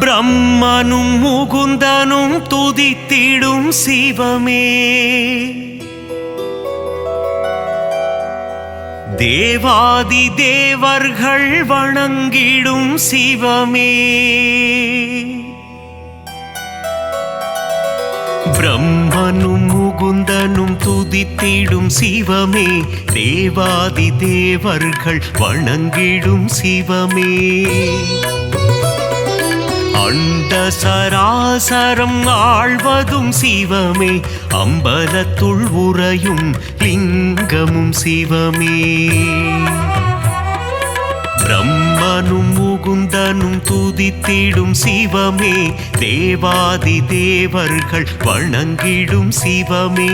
பிரம்மனும் முகுந்தனும் துதித்திடும் சிவமே, தேவாதி தேவர்கள் வணங்கிடும் சிவமே, பிரம்மனும் முகுந்தனும் துதித்திடும் சிவமே, தேவாதி தேவர்கள் வணங்கிடும் சிவமே, அண்ட சராசரம் ஆழ்வதும் சிவமே, அம்பலத்துள் உறையும் லிங்கமும் சிவமே, பிரம்மனும் முகுந்தனும் துதித்திடும் சிவமே, தேவாதி தேவர்கள் வணங்கிடும் சிவமே,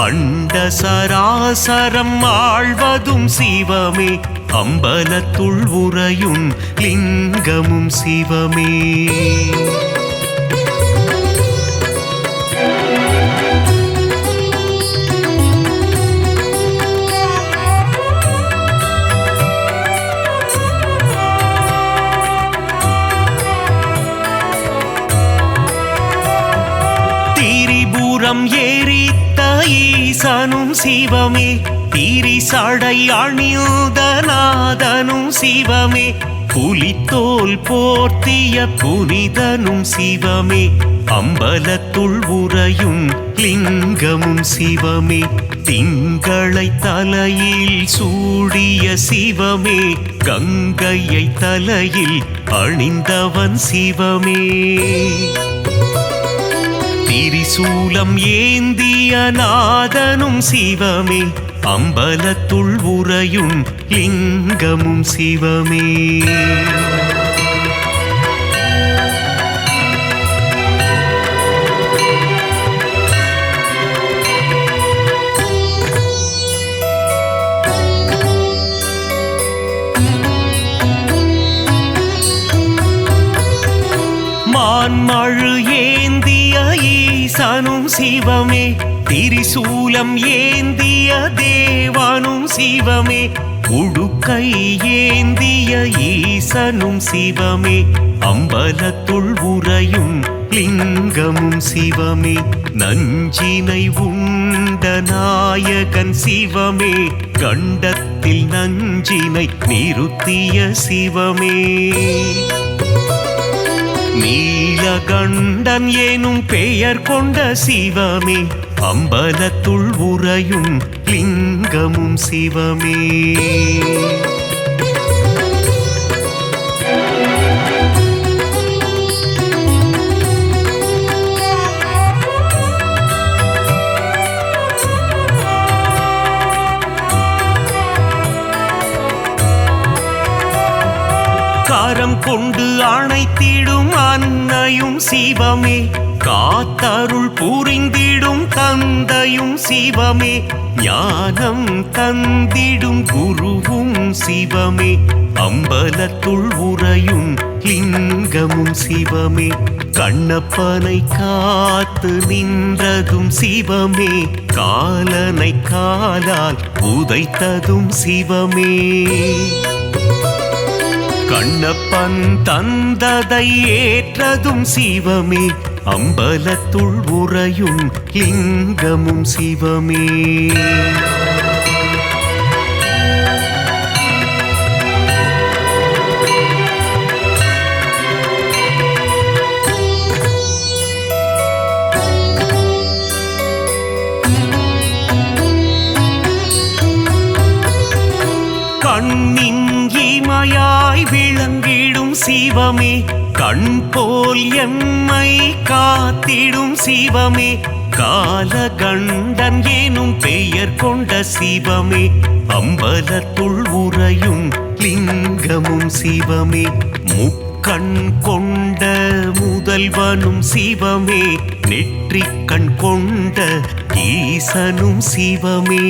அண்ட சராசரம் ஆழ்வதும் சிவமே, அம்பலத்துள் உறையும் லிங்கமும் சிவமே, திரிபுரம் எரித்த ஈசனும் சிவமே, திரிசடை அணிந்த நாதனும் சிவமே, புலித்தோல் போர்த்திய புனிதனும் சிவமே, அம்பலத்துள் உறையும் லிங்கமும் சிவமே, திங்களை தலையில் சூடிய சிவமே, கங்கையை தலையில் அணிந்தவன் சிவமே, திரிசூலம் ஏந்திய நாதனும் சிவமே, அம்பலத்துள் உறையும் லிங்கமும் சிவமே, மான்மழு ஏந்திய ஈசனும் சிவமே, திரிசூலம் ஏந்திய தேவனும் சிவமே, உடுக்கை ஏந்திய ஈசனும் சிவமே, அம்பலத்துள் உறையும் லிங்கமும் சிவமே, நஞ்சினை உண்ட நாயகன் சிவமே, கண்டத்தில் நஞ்சினை நிறுத்திய சிவமே, நீலகண்டன் எனும் பெயர் கொண்ட சிவமே, அம்பலத்துள் உறையும் லிங்கமும் சிவமே, கரம் கொண்டு அணைத்திடும் அன்னையும் சிவமே, காத்தருள் புரிந்திடும் தந்தையும் சிவமே, ஞானம் தந்திடும் குருவும் சிவமே, அம்பலத்துள் உறையும் லிங்கமும் சிவமே, கண்ணப்பனை காத்து நின்றதும் சிவமே, காலனை காலால் உதைத்ததும் சிவமே, கண்ணப்பன் தந்ததை ஏற்றதும் சிவமே, அம்பலத்துள் உறையும் லிங்கமும் சிவமே, கண்ணின் இமையாய் விளங்கிடும் சிவமே, கண் போல் எம்மை காத்திடும் சிவமே, காலகண்டன் எனும் பெயர் கொண்ட சிவமே, அம்பலத்துள் உறையும் லிங்கமும் சிவமே, முக்கண் கொண்ட முதல்வனும் சிவமே, நெற்றிக்கண் கொண்ட ஈசனும் சிவமே,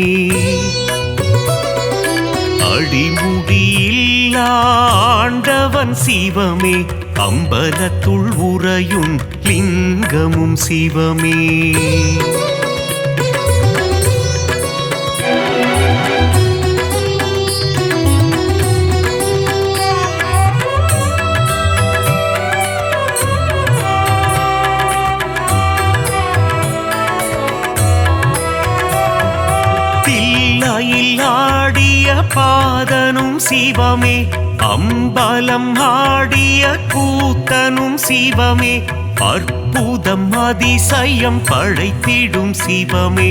அடிமுடியில்லா ஆண்டவன் சிவமே, அம்பலத்துள் உறையும் லிங்கமும் சிவமே, பாதனும் சிவமே அம்பலம் ஆடிய கூத்தனும் சிவமே அற்புதம் அதிசயம் படைத்திடும் சிவமே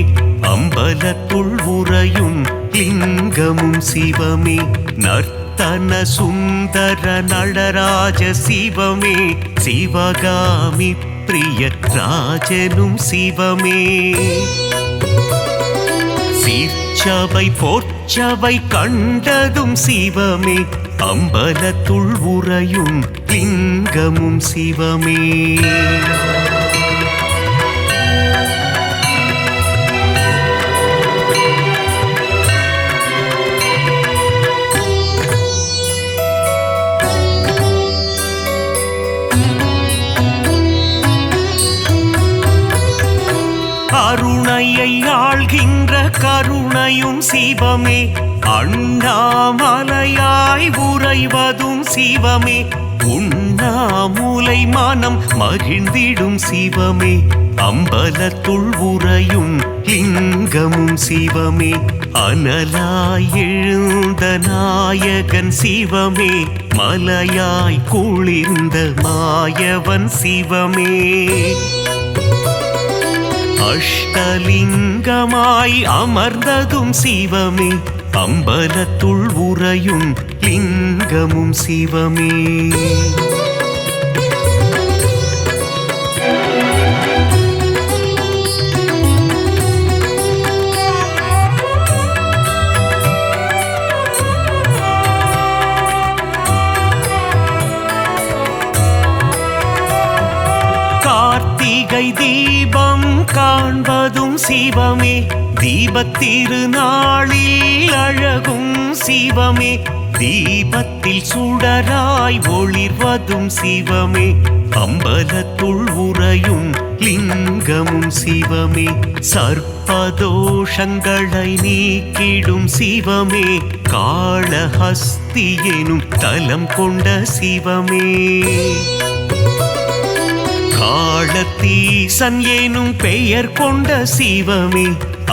அம்பலத்துள் உறையும் லிங்கமும் சிவமே நர்த்தன சுந்தர நடராஜ சிவமே சிவகாமி பிரிய ராஜனும் சிவமே சீர்ச்சபை போர்ச்சபை கண்டதும் சிவமே அம்பலத்துள் உறையும் லிங்கமும் சிவமே கருணையை ஆள்கின்ற கருணையும் சிவமே அண்ணாமலையாய் உறைவதும் சிவமே உண்ணாமுலை மனம் மகிழ்ந்திடும் சிவமே அம்பலத்துள் உறையும் லிங்கமும் சிவமே அனலாய் எழுந்த நாயகன் சிவமே மலையாய் குளிர்ந்த மாயவன் சிவமே அஷ்டலிங்கமாய் அமர்ந்ததும் சிவமே அம்பலத்துள் உறையும் லிங்கமும் சிவமே கார்த்திகை தீபம் காண்பதும் சிவமே தீபத்திருநாளில் அழகும் சிவமே தீபத்தில் சுடராய் ஒளிர்வதும் சிவமே அம்பலத்துள் உறையும் லிங்கமும் சிவமே சர்ப்பதோஷங்களை நீக்கிடும் சிவமே காளஹஸ்தி எனும் தலம் கொண்ட சிவமே காளத்தீசன் எனும் பெயர் கொண்ட சிவமே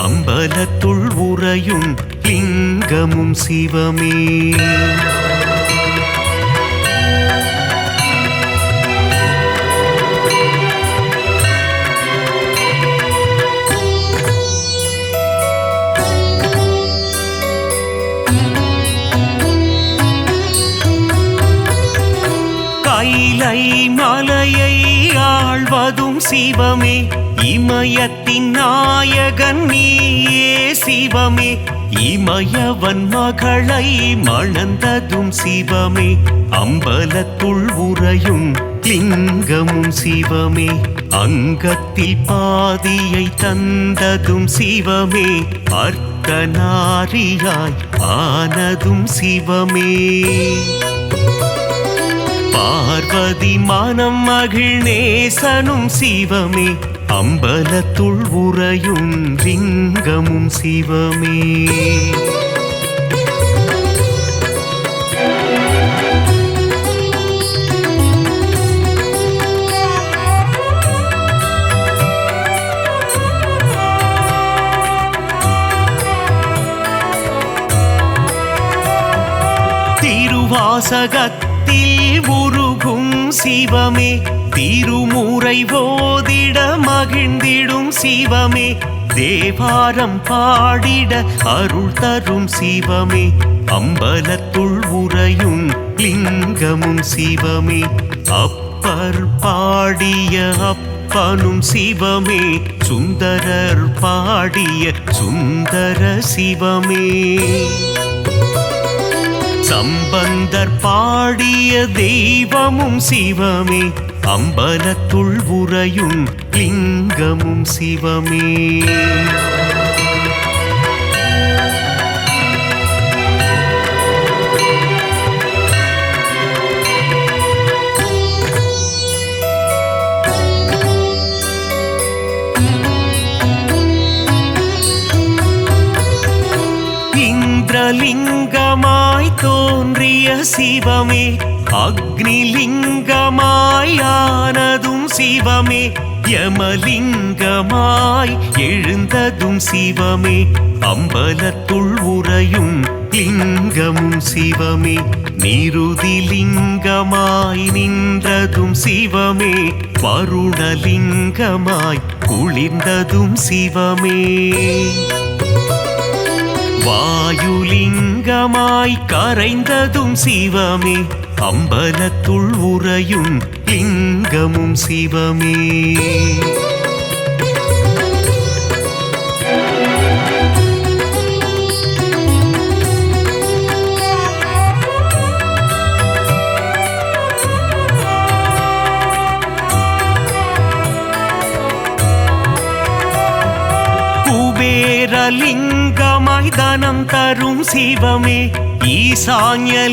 அம்பலத்துள் உறையும் லிங்கமும் சிவமே கைலை மலையை ஆழ்வதும் சிவமே இமயத்தின் நாயகன் நீயே சிவமே இமயவன் மகளை மணந்ததும் சிவமே அம்பலத்துள் உறையும் லிங்கமும் சிவமே அங்கத்தில் பாதியை தந்ததும் சிவமே அர்த்தநாரியாய் ஆனதும் சிவமே பார்வதி மனம் மகிழ்நேசனும் சிவமே அம்பலத்துள் உறையும் லிங்கமும் சிவமே திருவாசகத்தில் உருகும் சிவமே திருமுறை ஓதிட மகிழ்ந்திடும் சிவமே தேவாரம் பாடிட அருள் தரும் சிவமே அம்பலத்துள் உறையும் லிங்கமும் சிவமே அப்பர் பாடிய அப்பனும் சிவமே சுந்தரர் பாடிய சுந்தர சிவமே சம்பந்தர் பாடிய தெய்வமும் சிவமே அம்பலத்துள் உறையும் லிங்கமும் சிவமே இந்திரலிங்கமாய் தோன்றிய சிவமே அக்னிலிங்கமாய் ஆனதும் சிவமே யமலிங்கமாய் எழுந்ததும் சிவமே அம்பலத்துள் உறையும் லிங்கமும் சிவமே நிருதிலிங்கமாய் நின்றதும் சிவமே வருணலிங்கமாய் குளிர்ந்ததும் சிவமே வாயுலிங்கமாய் கரைந்ததும் சிவமே அம்பலத்துள் உறையும் லிங்கமும் சிவமே குபேரலிங்கமாய் தனம் தரும் சிவமே ஈசான்யலிங்கமாய்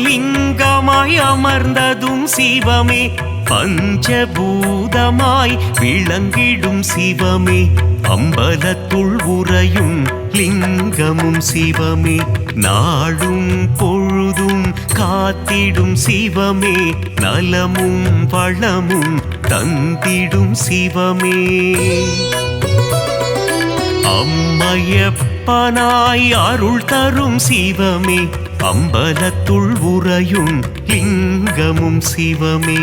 அமர்ந்ததும் சிவமே பஞ்சபூதமாய் விளங்கிடும் சிவமே அம்பலத்துள் உறையும் லிங்கமும் சிவமே நாடும் பொழுதும் காத்திடும் சிவமே நலமும் வளமும் தந்திடும் சிவமே அம்மையப்பனாய் அருள் தரும் சிவமே அம்பலத்துள் உறையும் லிங்கமும் சிவமே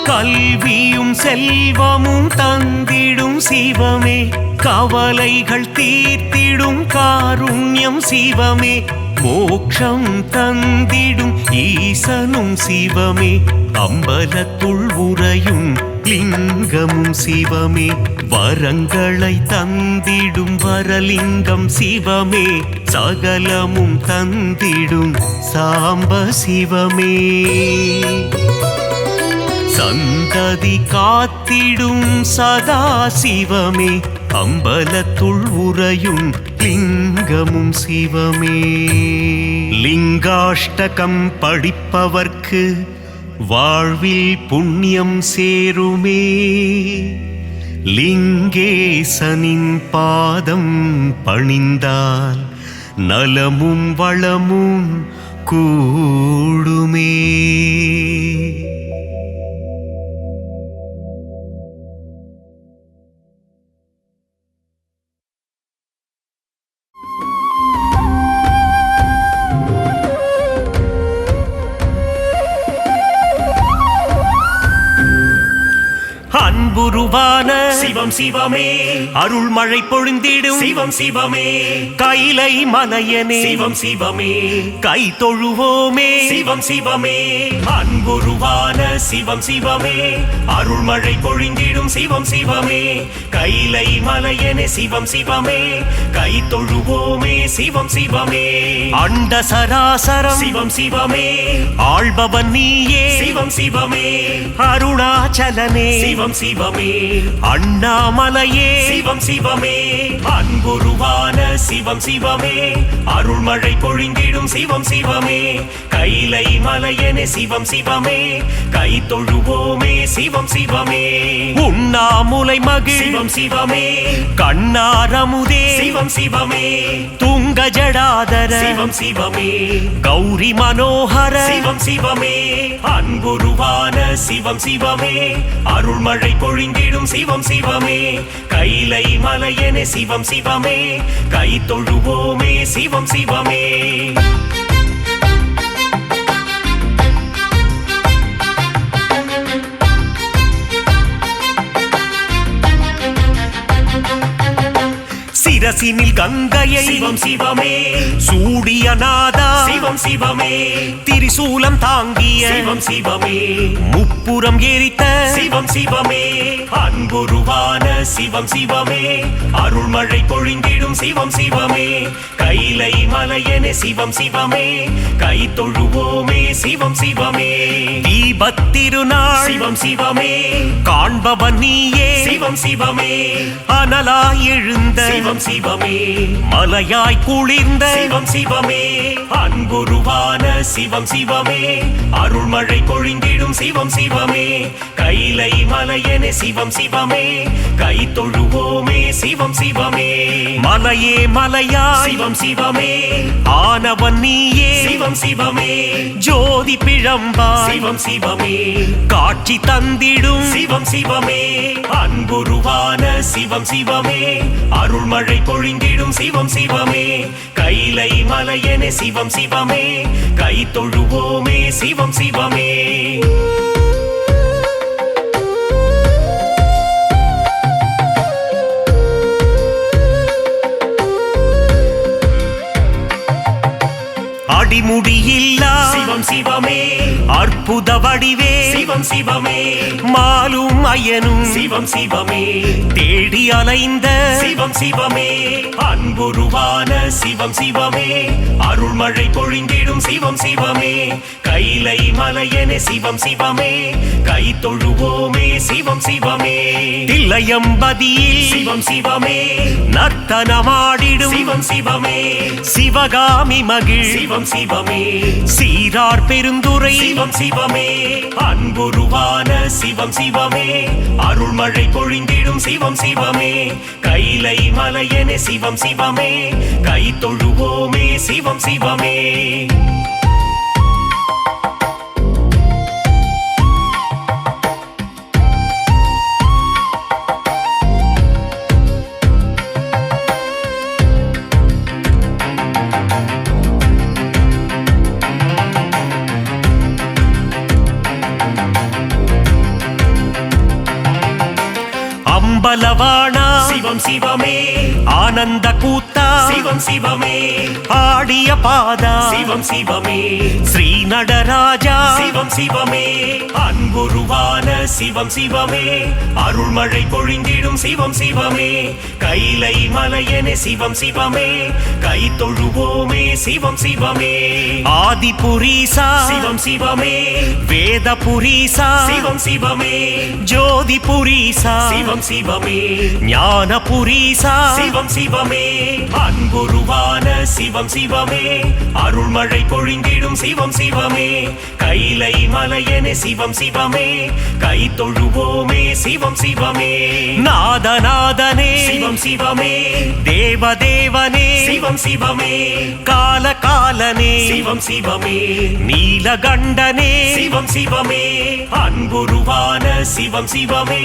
கல்வியும் செல்வமும் தந்திடும் சிவமே கவலைகள் தீர்த்திடும் காருண்யம் சிவமே மோட்சம் தந்திடும் ஈசனும் சிவமே அம்பலத்துள் உறையும் லிங்கமும் சிவமே வரங்களை தந்திடும் வரலிங்கம் சிவமே சகலமும் தந்திடும் சாம்ப சிவமே சந்ததி காத்திடும் சதா சிவமே அம்பலத்துள் உறையும் லிங்கமும் சிவமே லிங்காஷ்டகம் படிப்பவர்க்கு வாழ்வில் புண்ணியம் சேருமே லிங்கேசனின் பாதம் பணிந்தால் நலமும் வளமும் கூடுமே அன்புருவான சிவம் சிவமே அருள்மழை பொழிந்திடும் சிவம் சிவமே கைலை மலையனே சிவம் சிவமே கை தொழுவோமே சிவம் சிவமே அன்புருவான சிவம் சிவமே அருள்மழை பொழிந்திடும் சிவம் சிவமே கைலை மலையனே சிவம் சிவமே கை தொழுவோமே சிவம் சிவமே அண்ட சராசரம் சிவம் சிவமே ஆள்பவன் நீயே சிவம் சிவமே அருணாச்சலனே சிவம் சிவமே அண்ணாமலையே சிவம் சிவமே அன்புருவான சிவம் சிவமே அருள்மழை பொழிந்திடும் சிவம் சிவமே கைலை மலையனே சிவம் சிவமே கை தொழுவோமே சிவம் சிவமே உண்ணாமுலை மகிழ் சிவம் சிவமே கண்ணாரமுதே சிவம் சிவமே துங்க ஜடாதர சிவம் சிவமே கௌரி மனோகர சிவம் சிவமே அன்புருவான சிவம் சிவமே அருள்மழை பொழிந்திடும் சிவம் சிவமே கைலை மலையனே சிவம் சிவமே கை தொழுவோமே சிவம் சிவமே சிரசினில் கங்கையை சிவம் சிவமே சூடிய நாதா சிவம் சிவமே திரிசூலம் தாங்கிய சிவம் சிவமே முப்புறம் எரித்த சிவம் சிவமே அன்புருவான சிவம் சிவமே அருள்மழை பொழிந்திடும் சிவம் சிவமே கைலை மலையனே சிவம் சிவமே கை தொழுவோமே சிவம் சிவமே தீபத்திருநாள் சிவம் சிவமே காண்பவன் நீயே சிவம் சிவமே அனலாய் எழுந்த சிவம் சிவமே மலையாய் குளிர்ந்த சிவம் சிவமே அன்புருவான சிவம் சிவமே அருள்மழை பொழிந்திடும் சிவம் சிவமே கைலை மலையனே சிவம் சிவமே கை தொழுவோமே சிவம் சிவமே மலையே மலையாய் சிவம் சிவமே ஆனவன் நீயே சிவம் சிவமே ஜோதி பிழம்பாய் சிவம் சிவமே காட்சி தந்திடும் சிவம் சிவமே அன்புருவான சிவம் சிவமே அருள்மழை பொழிந்திடும் சிவம் சிவமே கைலை மலையென சிவம் சிவமே கை தொழுவோமே சிவம் சிவமே அடிமுடியில்லா சிவம் சிவமே அற்புத வடிவே சிவம் சிவமே மாலும் அயனும் சிவம் சிவமே தேடி அலைந்த சிவம் சிவமே அன்புருவான சிவம் சிவமே அருள்மழை பொழிந்திடும் சிவம் சிவமே கைலை மலையென சிவம் சிவமே கை தொழுவோமே சிவம் சிவமே தில்லையம்பதியில் சிவம் சிவமே நர்த்தனமாடிடும் சிவம் சிவமே சிவகாமி மகிழ் சிவம் சிவமே சீரார் பெருந்துரை சிவம் சிவமே அன்புருவான சிவம் சிவமே அருள்மழை பொழிந்திடும் சிவம் சிவமே கைலை மலையென சிவம் சிவமே கை தொழுவோமே சிவம் சிவமே அம்பலவாணா சிவம் சிவமே ஆனந்த கூத்தா சிவம் சிவமே ஆடிய பாதா சிவம் சிவமே ஸ்ரீ நடராஜா சிவம் சிவமே அன்புருவான சிவம் சிவமே அருள்மழை பொழிந்திடும் சிவம் சிவமே கைலை மலையென சிவம் சிவமே கை தொழுவோமே சிவம் சிவமே ஆதிபுரீசா சிவம் சிவமே வேதபுரீசா சிவம் சிவமே ஜோதிபுரீசா சிவம் சிவமே ஞானபுரீசா சிவம் சிவமே அன்புருவான சிவம் சிவமே அருள்மழை பொழிந்திடும் சிவம் சிவமே கைலை மலையென சிவம் சிவமே கை தொழுவோமே சிவம் சிவமே நாதநாதனே சிவம் சிவமே தேவதேவனே சிவம் சிவமே கால காலனே சிவம் சிவமே நீலகண்டனே சிவம் சிவமே அன்புருவான சிவம் சிவமே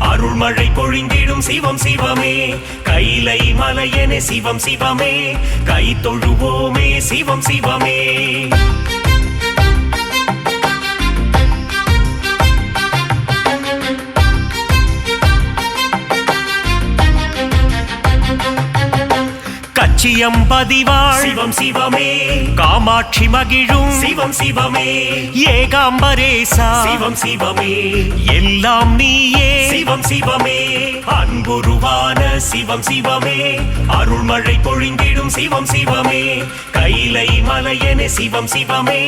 அருள்மழை பொழிந்திடும் சிவம் சிவமே கைலை மலையென சிவம் சிவமே கை தொழுவோமே சிவம் சிவமே கச்சியம்பதிவாள் சிவம் சிவமே காமாட்சி மகிழும் சிவம் சிவமே ஏகாம்பரேசா சிவம் சிவமே எல்லாம் நீயே சிவம் சிவமே அன்புருவான சிவம் சிவமே அருள்மழை பொழிந்திடும் சிவம் சிவமே கைலை மலையென சிவம் சிவமே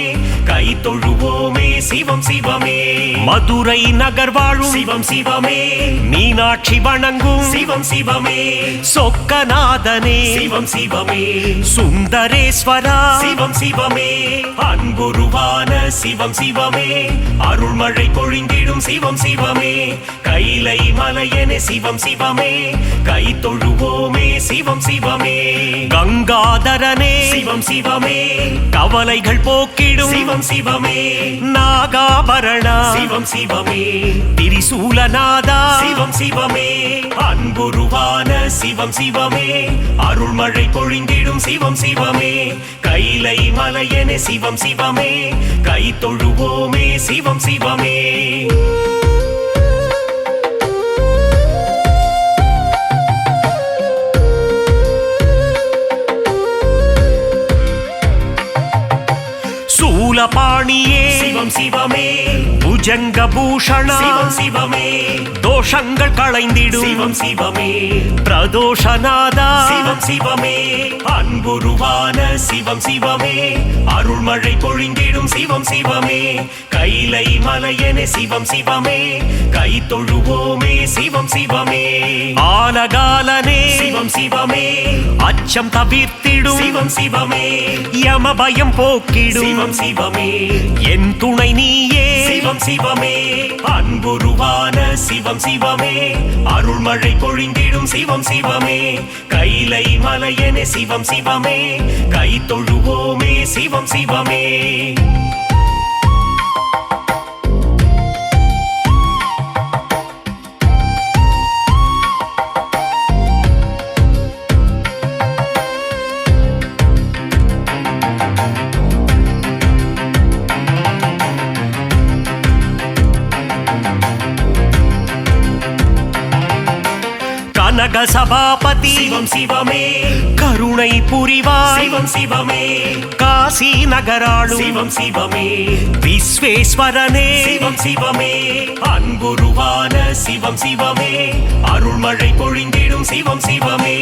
கை தொழுவோமே சிவம் சிவமே மதுரை நகர் வாழும் சிவம் சிவமே மீனாட்சி வணங்கும் சிவம் சிவமே சொக்கநாதனே சிவம் சிவமே சுந்தரேஸ்வரா சிவம் சிவமே அன்புருவான சிவம் சிவமே அருள்மழை பொழிந்திடும் சிவம் சிவமே கைலை மலையென சிவம் சிவமே கை தொழுவோமே சிவம் சிவமே கங்காதரனே சிவம் சிவமே கவலைகள் போக்கிடும் சிவம் சிவமே நாகாபரணா சிவம் சிவமே திரிசூலநாதா சிவம் சிவமே அன்புருவான சிவம் சிவமே அருள்மழை பொழிந்திடும் சிவம் சிவமே கைலை மலையென சிவம் சிவமே கை தொழுவோமே சிவம் சிவமே சூலபாணியே சிவம் சிவமே புஜங்க பூஷணா சிவம் சிவமே தோஷங்கள் களைந்திடும் சிவம் சிவமே பிரதோஷநாதா சிவம் சிவமே அன்புருவான சிவம் சிவமே அருள்மழை பொழிந்திடும் சிவம் சிவமே கைலை மலையென சிவம் சிவமே கை தொழுவோமே சிவம் சிவமே ஆலகாலனே சிவம் சிவமே அச்சம் தவிர்த்திடும் சிவம் சிவமே யம பயம் போக்கிடும் சிவம் சிவமே என் துணை நீயே சிவம் சிவமே அன்புருவான சிவம் சிவமே அருள்மழை பொழிந்திடும் சிவம் சிவமே கைலை மலையனே சிவம் சிவமே கை தொழுவோமே சிவம் சிவமே கனக சபாபதி சிவம் சிவமே கருணை புரிவாய் சிவம் சிவமே காசி நகராளும் சிவம் சிவமே விஸ்வேஸ்வரனே சிவம் சிவமே அன்புருவான சிவம் சிவமே அருள்மழை பொழிந்திடும் சிவம் சிவமே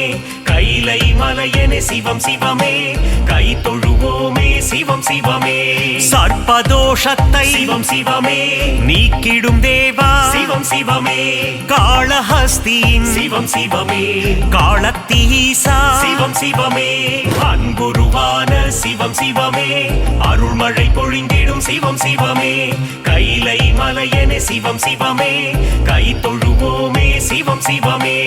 கைலை மலையனே சிவம் சிவமே கை தொழுவோமே சிவம் சிவமே சர்ப்பதோஷத்தை சிவம் சிவமே நீக்கிடும் தேவா சிவம் சிவமே காளஹஸ்தியின் சிவம் சிவமே காளத்தீசா சிவம் சிவமே அன்புருவான சிவம் சிவமே அருள்மழை பொழிந்திடும் சிவம் சிவமே கைலை மலையனே சிவம் சிவமே கை தொழுவோமே சிவம் சிவமே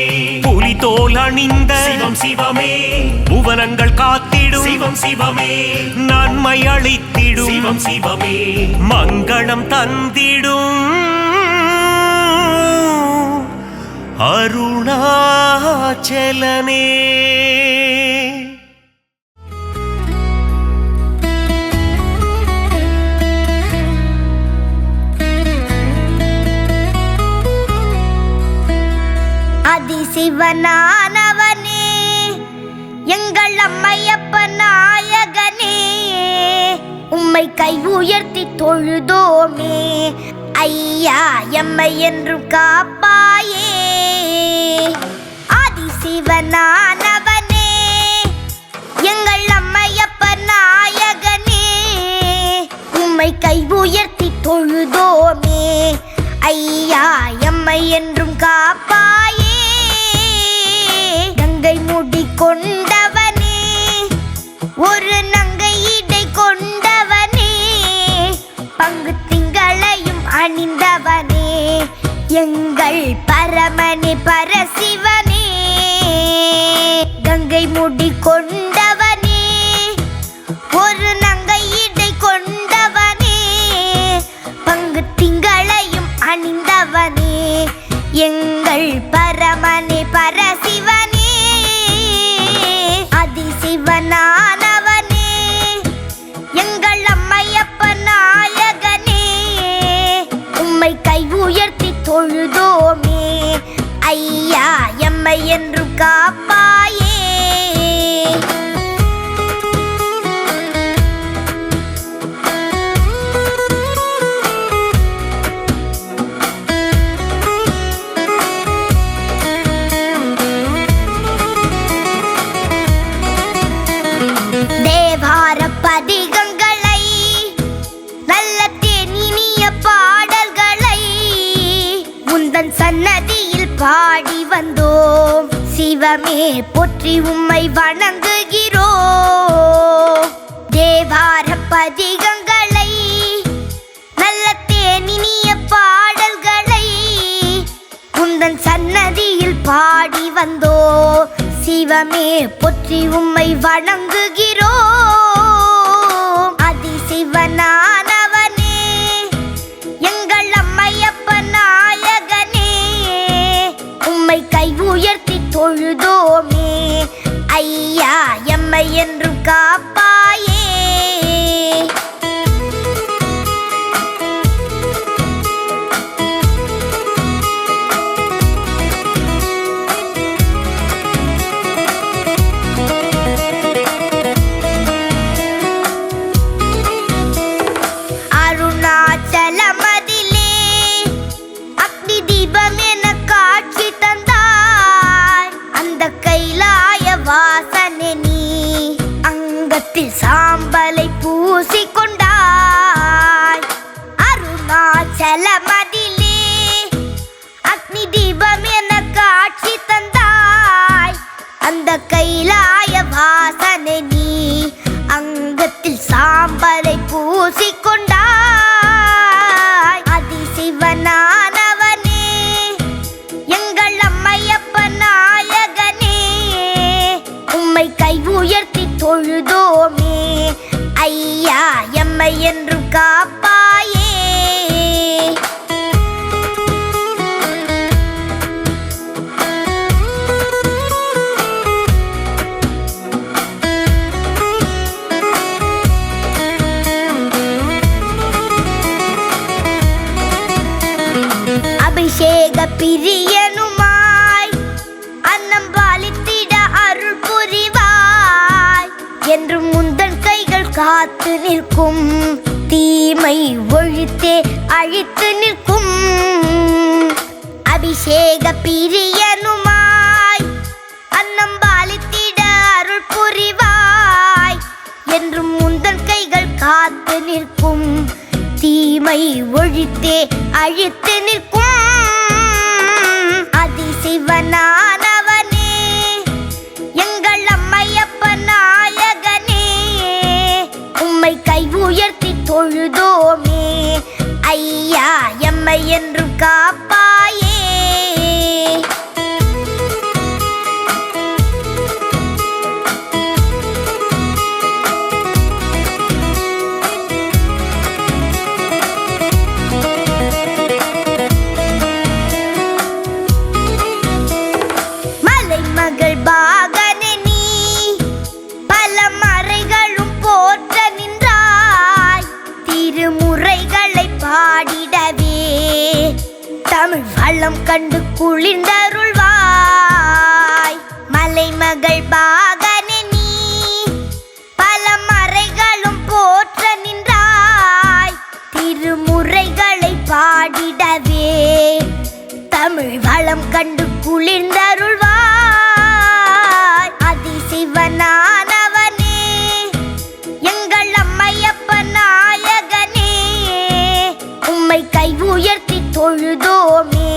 புலிதோல் அணிந்த சிவம் சிவமே புவனங்கள் காத்திடும் சிவம் சிவமே நன்மை அளித்திடும் சிவம் சிவமே மங்களம் தந்திடும் அருணாச்சலனே அதிசிவனானவனே எங்கள் அம்மையப்ப நாயகனே உம்மை கை உயர்த்தி தொழுதோமே ஐயா எம்மை என்றும் காப்பாயே ஆதிசிவனானவனே எங்கள் அம்மையப்ப நாயகனே உம்மை கை உயர்த்தி தொழுதோமே ஐயா எம்மை என்றும் காப்பாயே கங்கை முடி கொண்டவனே ஒரு நங்கை இடை கொண்டவனே பங்கு திங்களையும் அணிந்தவனே எங்கள் பரமனே பரசிவனே கங்கை முடி கொண்டவனே ஒரு நங்கை இடை கொண்டவனே பங்கு திங்களையும் அணிந்தவனே எங்கள் பரமனே பரசிவனே அதிசிவனானவனே எங்கள் அம்மையப்ப நாயகனே உம்மை கை உயர்த்தி தொழுதோமே ஐயா எம்மை என்றும் காப்பாயே பதிகங்களை நல்ல தேனினிய பாடல்களை உந்தன் சன்னதியில் பாடி வந்தோம் சிவமே போற்றி உம்மை வணங்குகிறோம் தேவார பதிகங்களை நல்ல தேனினிய பாடல்களை உந்தன் சன்னதியில் பாடி வந்தோம் சிவமே போற்றி உம்மை வணங்குகிறோம் அதிசிவனானவனே எங்கள் அம்மையப்ப நாயகனே உம்மை கை உயர்த்தி தொழுதோமே ஐயா எம்மை என்றும் காப்பாயே சாம்பலை பூசிக்கொண்டாய் அருணாச்சலமதிலே அக்னி தீபம் என காட்சி தந்தாய் அந்த கைலாய கை உயர்த்தி தொழுதோமே ஐயா எம்மை என்றும் காப்பாயே. அபிஷேக பிரியனுமாய் அன்னம் பாலித்திட அருள் புரிவாய் என்று முந்தன் கைகள் காத்து நிற்கும் தீமை ஒழித்தே அழித்து நிற்கும். அபிஷேக பிரியனுமாய் அன்னம் பாலித்திட அருள் புரிவாய் என்று முந்தன் கைகள் காத்து நிற்கும் தீமை ஒழித்தே அழித்து நிற்கும். அதிசிவனானவனே எங்கள் அம்மையப்ப நாயகனே உம்மை கை உயர்த்தி தொழுதோமே ஐயா எம்மை என்றும் காப்பாயே. பாகனே நீ பல மறைகளும் போற்ற நின்றாய் திருமுறைகளை பாடிடவே தமிழ் வளம் கண்டு குளிர்ந்தருள்வாய். மலைமகள் பாகனே நீ பல மறைகளும் போற்ற நின்றாய் திருமுறைகளை பாடிடவே தமிழ் வளம் கண்டு குளிர்ந்தருள்வாய். அதிசிவனானவனே எங்கள் அம்மையப்ப நாயகனே உம்மை கை உயர்த்தி தொழுதோமே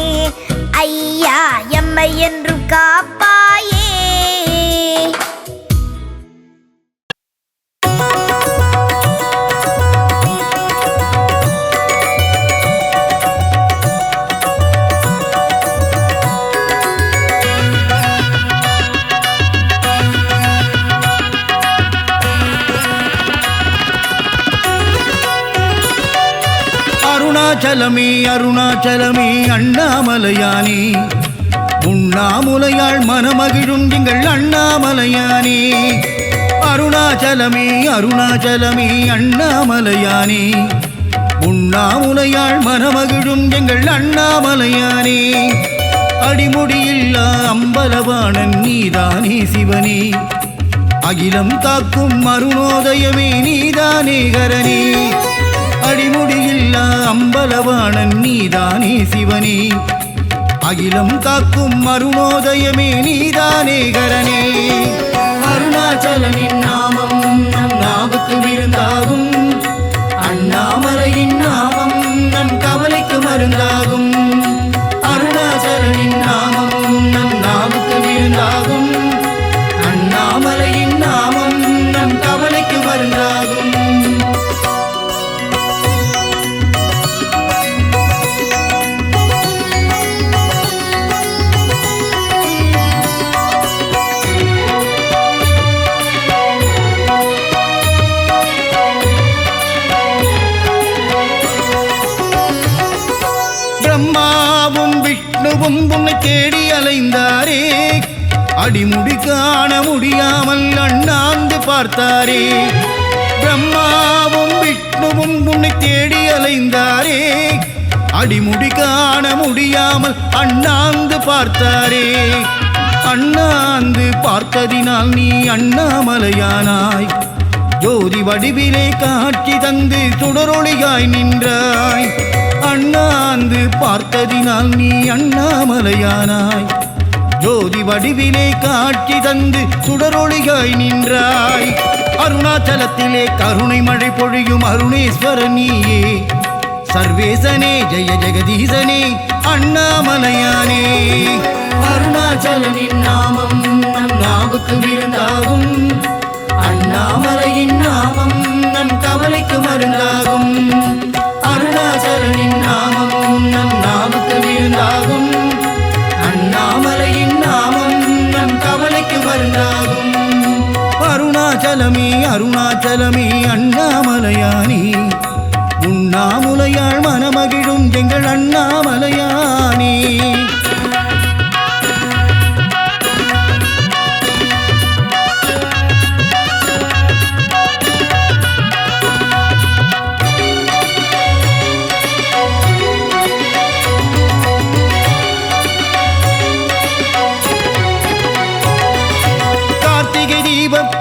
ஐயா எம்மை என்றும் காப்பாயே. அருணாச்சலமே அருணாச்சலமே அண்ணாமலையானே உண்ணாமுலையாள் மனமகிழும் எங்கள் அண்ணாமலையானே. அருணாச்சலமே அருணாச்சலமே அண்ணாமலையானே உண்ணாமுலையாள் மனமகிழும் எங்கள் அண்ணாமலையானே. அடிமுடியில்லா அம்பலவாணன் நீதானே சிவனே அகிலம் காக்கும் அருணோதயமே நீதானே கரனே. அடிமுடியில்லா அம்பலவாணன் நீதானே சிவனே அகிலம் காக்கும் அருணோதயமே நீதானே கரனே. அருணாச்சலனின் நாமம் நம் நாவுக்கு விருந்தாகும் அண்ணாமலையின் நாமம் நம் கவலைக்கு மருந்தாகும். அருணாச்சலனின் நாமம் நம் நாவுக்கு விருந்தாகும் அண்ணாமலையின் நாமம் நம் கவலைக்கு மருந்தாகும். பிரம்மாவும் விஷ்ணுவும் உன்னை தேடி அலைந்தாரே அடிமுடி காண முடியாமல் அண்ணாந்து பார்த்தாரே. பிரம்மாவும் விஷ்ணுவும் உன்னை தேடி அலைந்தாரே அடிமுடி காண முடியாமல் அண்ணாந்து பார்த்தாரே. அண்ணாந்து பார்த்ததினால் நீ அண்ணாமலையானாய் ஜோதி வடிவிலே காட்சி தந்து சுடரொளியாய் நின்றாய். அண்ணாந்து பார்த்ததினால் நீ அண்ணாமலையானாய் ஜோதி வடிவிலே காட்சி தந்து சுடரொளியாய் நின்றாய். அருணாச்சலத்திலே கருணை மழை பொழியும் அருணேஸ்வரன் நீயே சர்வேசனே ஜெய ஜெகதீசனே அண்ணாமலையானே. அருணாச்சலனின் நாமம் நம் நாவுக்கு விருந்தாகும் அண்ணாமலையின் நாமம் நம் கவலைக்கு மருந்தாகும். அருணாச்சலனின் நாமம் நம் நாவுக்கு விருந்தாகும் அண்ணாமலையின் நாமம் நம் கவலைக்கு மருந்தாகும். அருணாச்சலமே அருணாச்சலமே அண்ணாமலையானே உண்ணாமுலையாள் மனமகிழும் எங்கள் அண்ணாமலையானே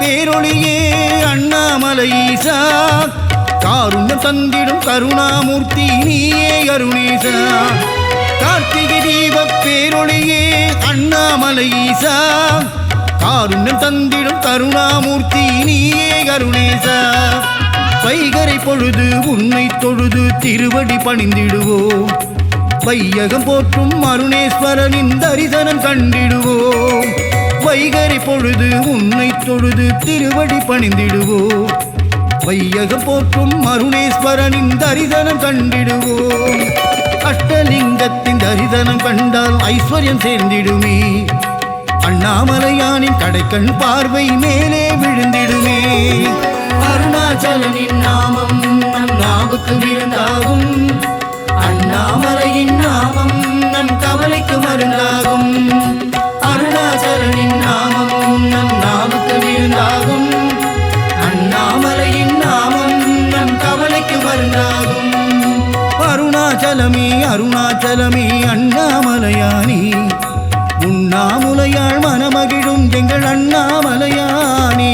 பேரொளியே அண்ணாமலை ஈசா காருண்யம் தந்திடும் கருணாமூர்த்தி நீயே அருணேசா கார்த்திகை தீப பேரொளியே அண்ணாமலை ஈசா காருண்யம் தந்திடும் கருணாமூர்த்தி நீயே அருணேசா வைகரை பொழுது உன்னை தொழுது திருவடி பணிந்திடுவோம் வையகம் போற்றும் அருணேஸ்வரனின் தரிசனம் கண்டிடுவோம் வைகரை பொழுது உன்னை தொழுது திருவடி பணிந்திடுவோம் வையகம் போற்றும் அருணேஸ்வரனின் தரிசனம் கண்டிடுவோம் அஷ்டலிங்கத்தின் தரிசனம் கண்டால் ஐஸ்வர்யம் சேர்ந்திடுமே அண்ணாமலையானின் கடைக்கண் பார்வை மேலே விழுந்திடுமே அருணாச்சலனின் நாமம் நம் நாவுக்கு விருந்தாகும் அண்ணாமலையின் நாமம் நம் கவலைக்கு மருந்தாகும் அருணாச்சலனின் நாமம் நம் நாவுக்கு விருந்தாகும் அண்ணாமலையின் நாமம் நம் கவலைக்கு மருந்தாகும் அருணாச்சலமே அருணாச்சலமே அண்ணாமலையானே உண்ணாமுலையாள் மனமகிழும் எங்கள் அண்ணாமலையானே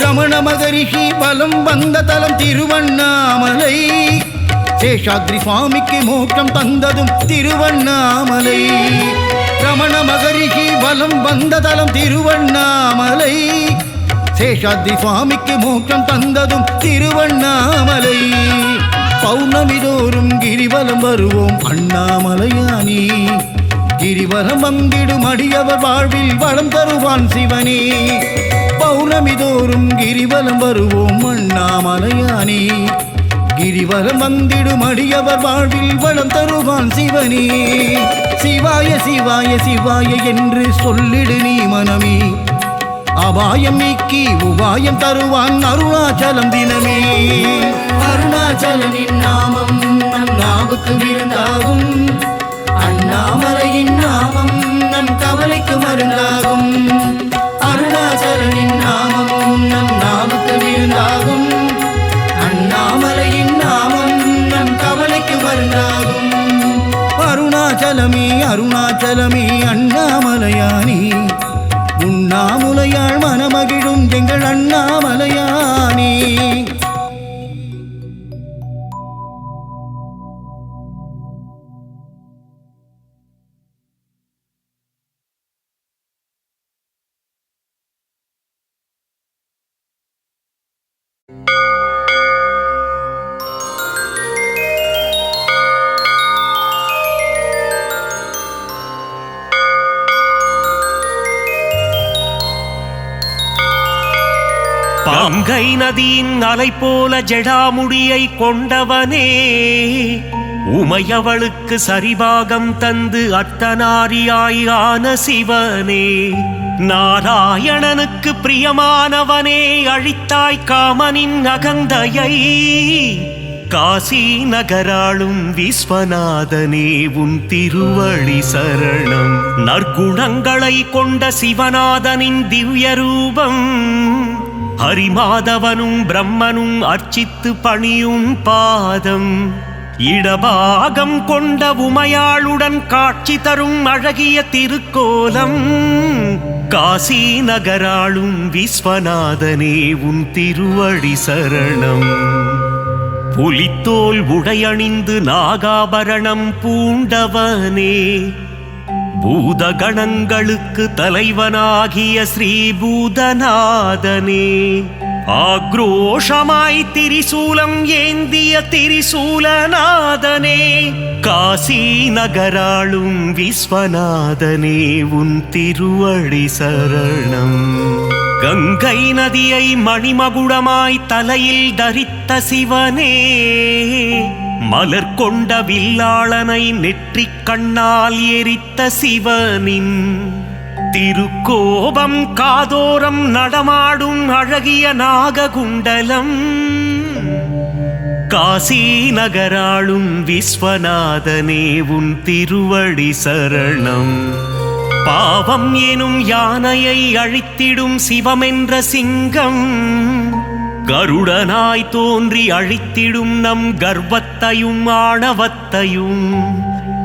ரமண மகரிஷி பலம் வந்த தலம் திருவண்ணாமலை சேஷாத்ரி சுவாமிக்கு மோட்சம் தந்ததும் திருவண்ணாமலை ரமண மகரிஷி பலம் வந்த தலம் திருவண்ணாமலை சேஷாத்ரி சுவாமிக்கு மோட்சம் தந்ததும் திருவண்ணாமலை பௌர்ணமி தோறும் கிரிவலம் வருவோம் அண்ணாமலையானே கிரிவலம் வந்திடும் அடியவர் வாழ்வில் வளம் தருவான் சிவனே பௌர்ணமி தோறும் கிரிவலம் வருவோம் அண்ணாமலையானே கிரிவலம் வந்திடும் அடியவர் வாழ்வில் வளம் தருவான் சிவனே சிவாய சிவாய சிவாய என்று சொல்லிடு நீ மனமே அபாயம் நீக்கி உபாயம் தருவான் அருணாச்சலம் தினமே அருணாச்சலனின் நாமம் நம் நாவுக்கு விருந்தாகும் அண்ணாமலையின் நாமம் நம் கவலைக்கு மருந்தாகும் அருணாச்சலனின் நாமம் நம் நாவுக்கு விருந்தாகும் அண்ணாமலையின் நாமம் நம் கவலைக்கு மருந்தாகும் அருணாச்சலமே அருணாச்சலமே அண்ணாமலையானே உண்ணாமுலையாள் மனமகிழும் எங்கள் அண்ணாமலையானே பங்கை நதியின் அலை போல ஜடாமுடியை கொண்டவனே உமையவளுக்கு சரிபாகம் தந்து அர்த்தநாரியாய் ஆன சிவனே நாராயணனுக்கு பிரியமானவனே அழித்தாய் காமனின் அகந்தையை காசி நகராளும் விஸ்வநாதனே உன் திருவடி சரணம் நற்குணங்களை கொண்ட சிவநாதனின் திவ்ய ரூபம் ஹரிமாதவனும் பிரம்மனும் அர்ச்சித்து பணியும் பாதம் இடபாகம் கொண்ட உமையாளுடன் காட்சி தரும் அழகிய திருக்கோலம் காசி நகராளும் விஸ்வநாதனே உன் திருவடி சரணம் புலித்தோல் உடையணிந்து நாகாபரணம் பூண்டவனே பூதகணங்களுக்கு தலைவனாகிய ஸ்ரீ பூதநாதனே ஆக்ரோஷமாய் திரிசூலம் ஏந்திய திரிசூலநாதனே, காசி நகராளும் விஸ்வநாதனே, உன் திருவடி சரணம். கங்கை நதியை மணிமகுடமாய் தலையில் தரித்த சிவனே, மலர் கொண்ட வில்லாளனை நெற்றிக் கண்ணால் எரித்த சிவனின் திருக்கோபம் காதோரம் நடமாடும் அழகிய நாககுண்டலம், காசி நகராளும் விஸ்வநாதனே, உன் திருவடி சரணம். பாவம் எனும் யானையை அழித்திடும் சிவமென்ற சிங்கம், கருடனாய் தோன்றி அழித்திடும் நம் கர்வத்தையும் ஆணவத்தையும்,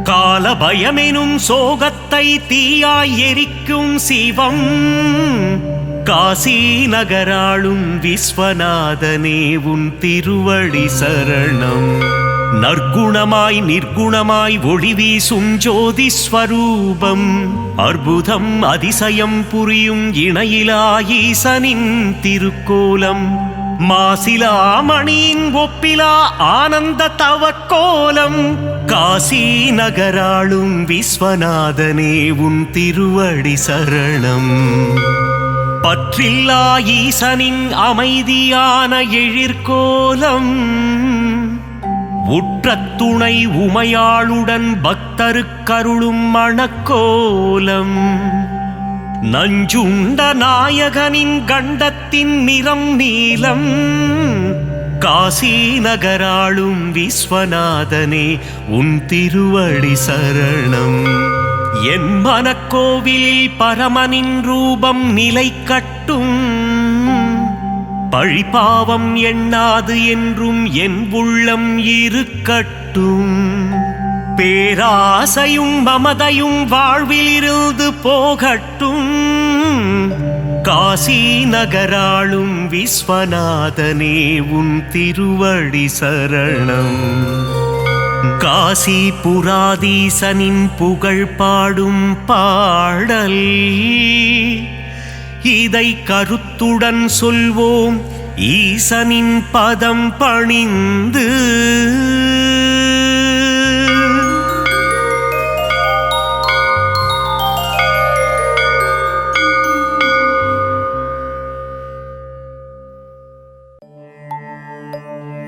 கால பயமெனும் சோகத்தை தீயாய் எரிக்கும் சிவம், காசி நகராளும் விஸ்வநாதனே, உன் திருவடி சரணம். நற்குணமாய் நிர்குணமாய் ஒளி வீசும் ஜோதி ஸ்வரூபம், அற்புதம் அதிசயம் புரியும் இணையிலா ஈசனின் திருக்கோலம், மாசிலா மணியின் ஒப்பிலா ஆனந்த தவக்கோலம், காசி நகராளும் விஸ்வநாதனே, உன் திருவடி சரணம். பற்றில்லா ஈசனின் அமைதியான எழிற்கோலம், உற்ற துணை உமையாளுடன் பக்தருக்கருளும் மணக்கோலம், நஞ்சுண்ட நாயகனின் கண்டத்தின் நிறம் நீலம், காசி நகராளும் விஸ்வநாதனே, உன் திருவடி சரணம். என் மனக்கோவிலில் பரமனின் ரூபம் நிலை கட்டும், பழிபாவம் எண்ணாது என்றும் என் உள்ளம் இருக்கட்டும், பேராசையும் மமதையும் வாழ்விலிருந்து போகட்டும், காசி நகராளும் விஸ்வநாதனே, உன் திருவடி சரணம். காசி புராதீசனின் புகழ் பாடும் பாடல், இதை கருத்துடன் சொல்வோம் ஈசனின் பதம் பணிந்து.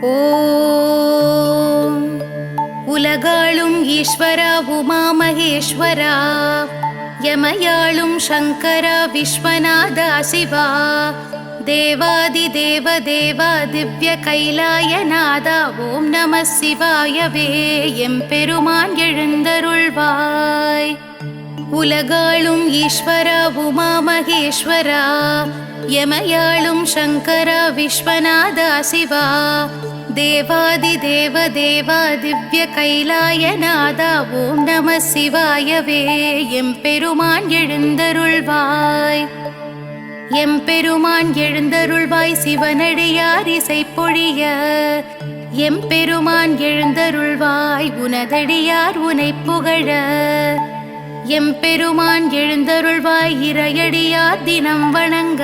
ஓம் உலகாளும் ஈஸ்வரா உமா மகேஸ்வரா, யமயாளும் சங்கரா விஸ்வநாதா சிவா, தேவாதி தேவ தேவா திவ்ய கைலாயநாதா, ஓம் நம சிவாயவே. எம்பெருமான் எழுந்தருள்வாய். உலகாளும் ஈஸ்வரா உமா மகேஸ்வரா, யமயாளும் சங்கரா விஸ்வநாதா சிவா, தேவாதி தேவ தேவா திவ்ய கைலாயநாதா, ஓம் நம சிவாயவே. எம்பெருமான் எழுந்தருள்வாய். எம்பெருமான் எழுந்தருள்வாய். சிவனடியார் இசை பொழிய எம்பெருமான் எழுந்தருள்வாய். உனதடியார் உனை புகழ எம்பெருமான் எழுந்தருள்வாய். இறையடியார் தினம் வணங்க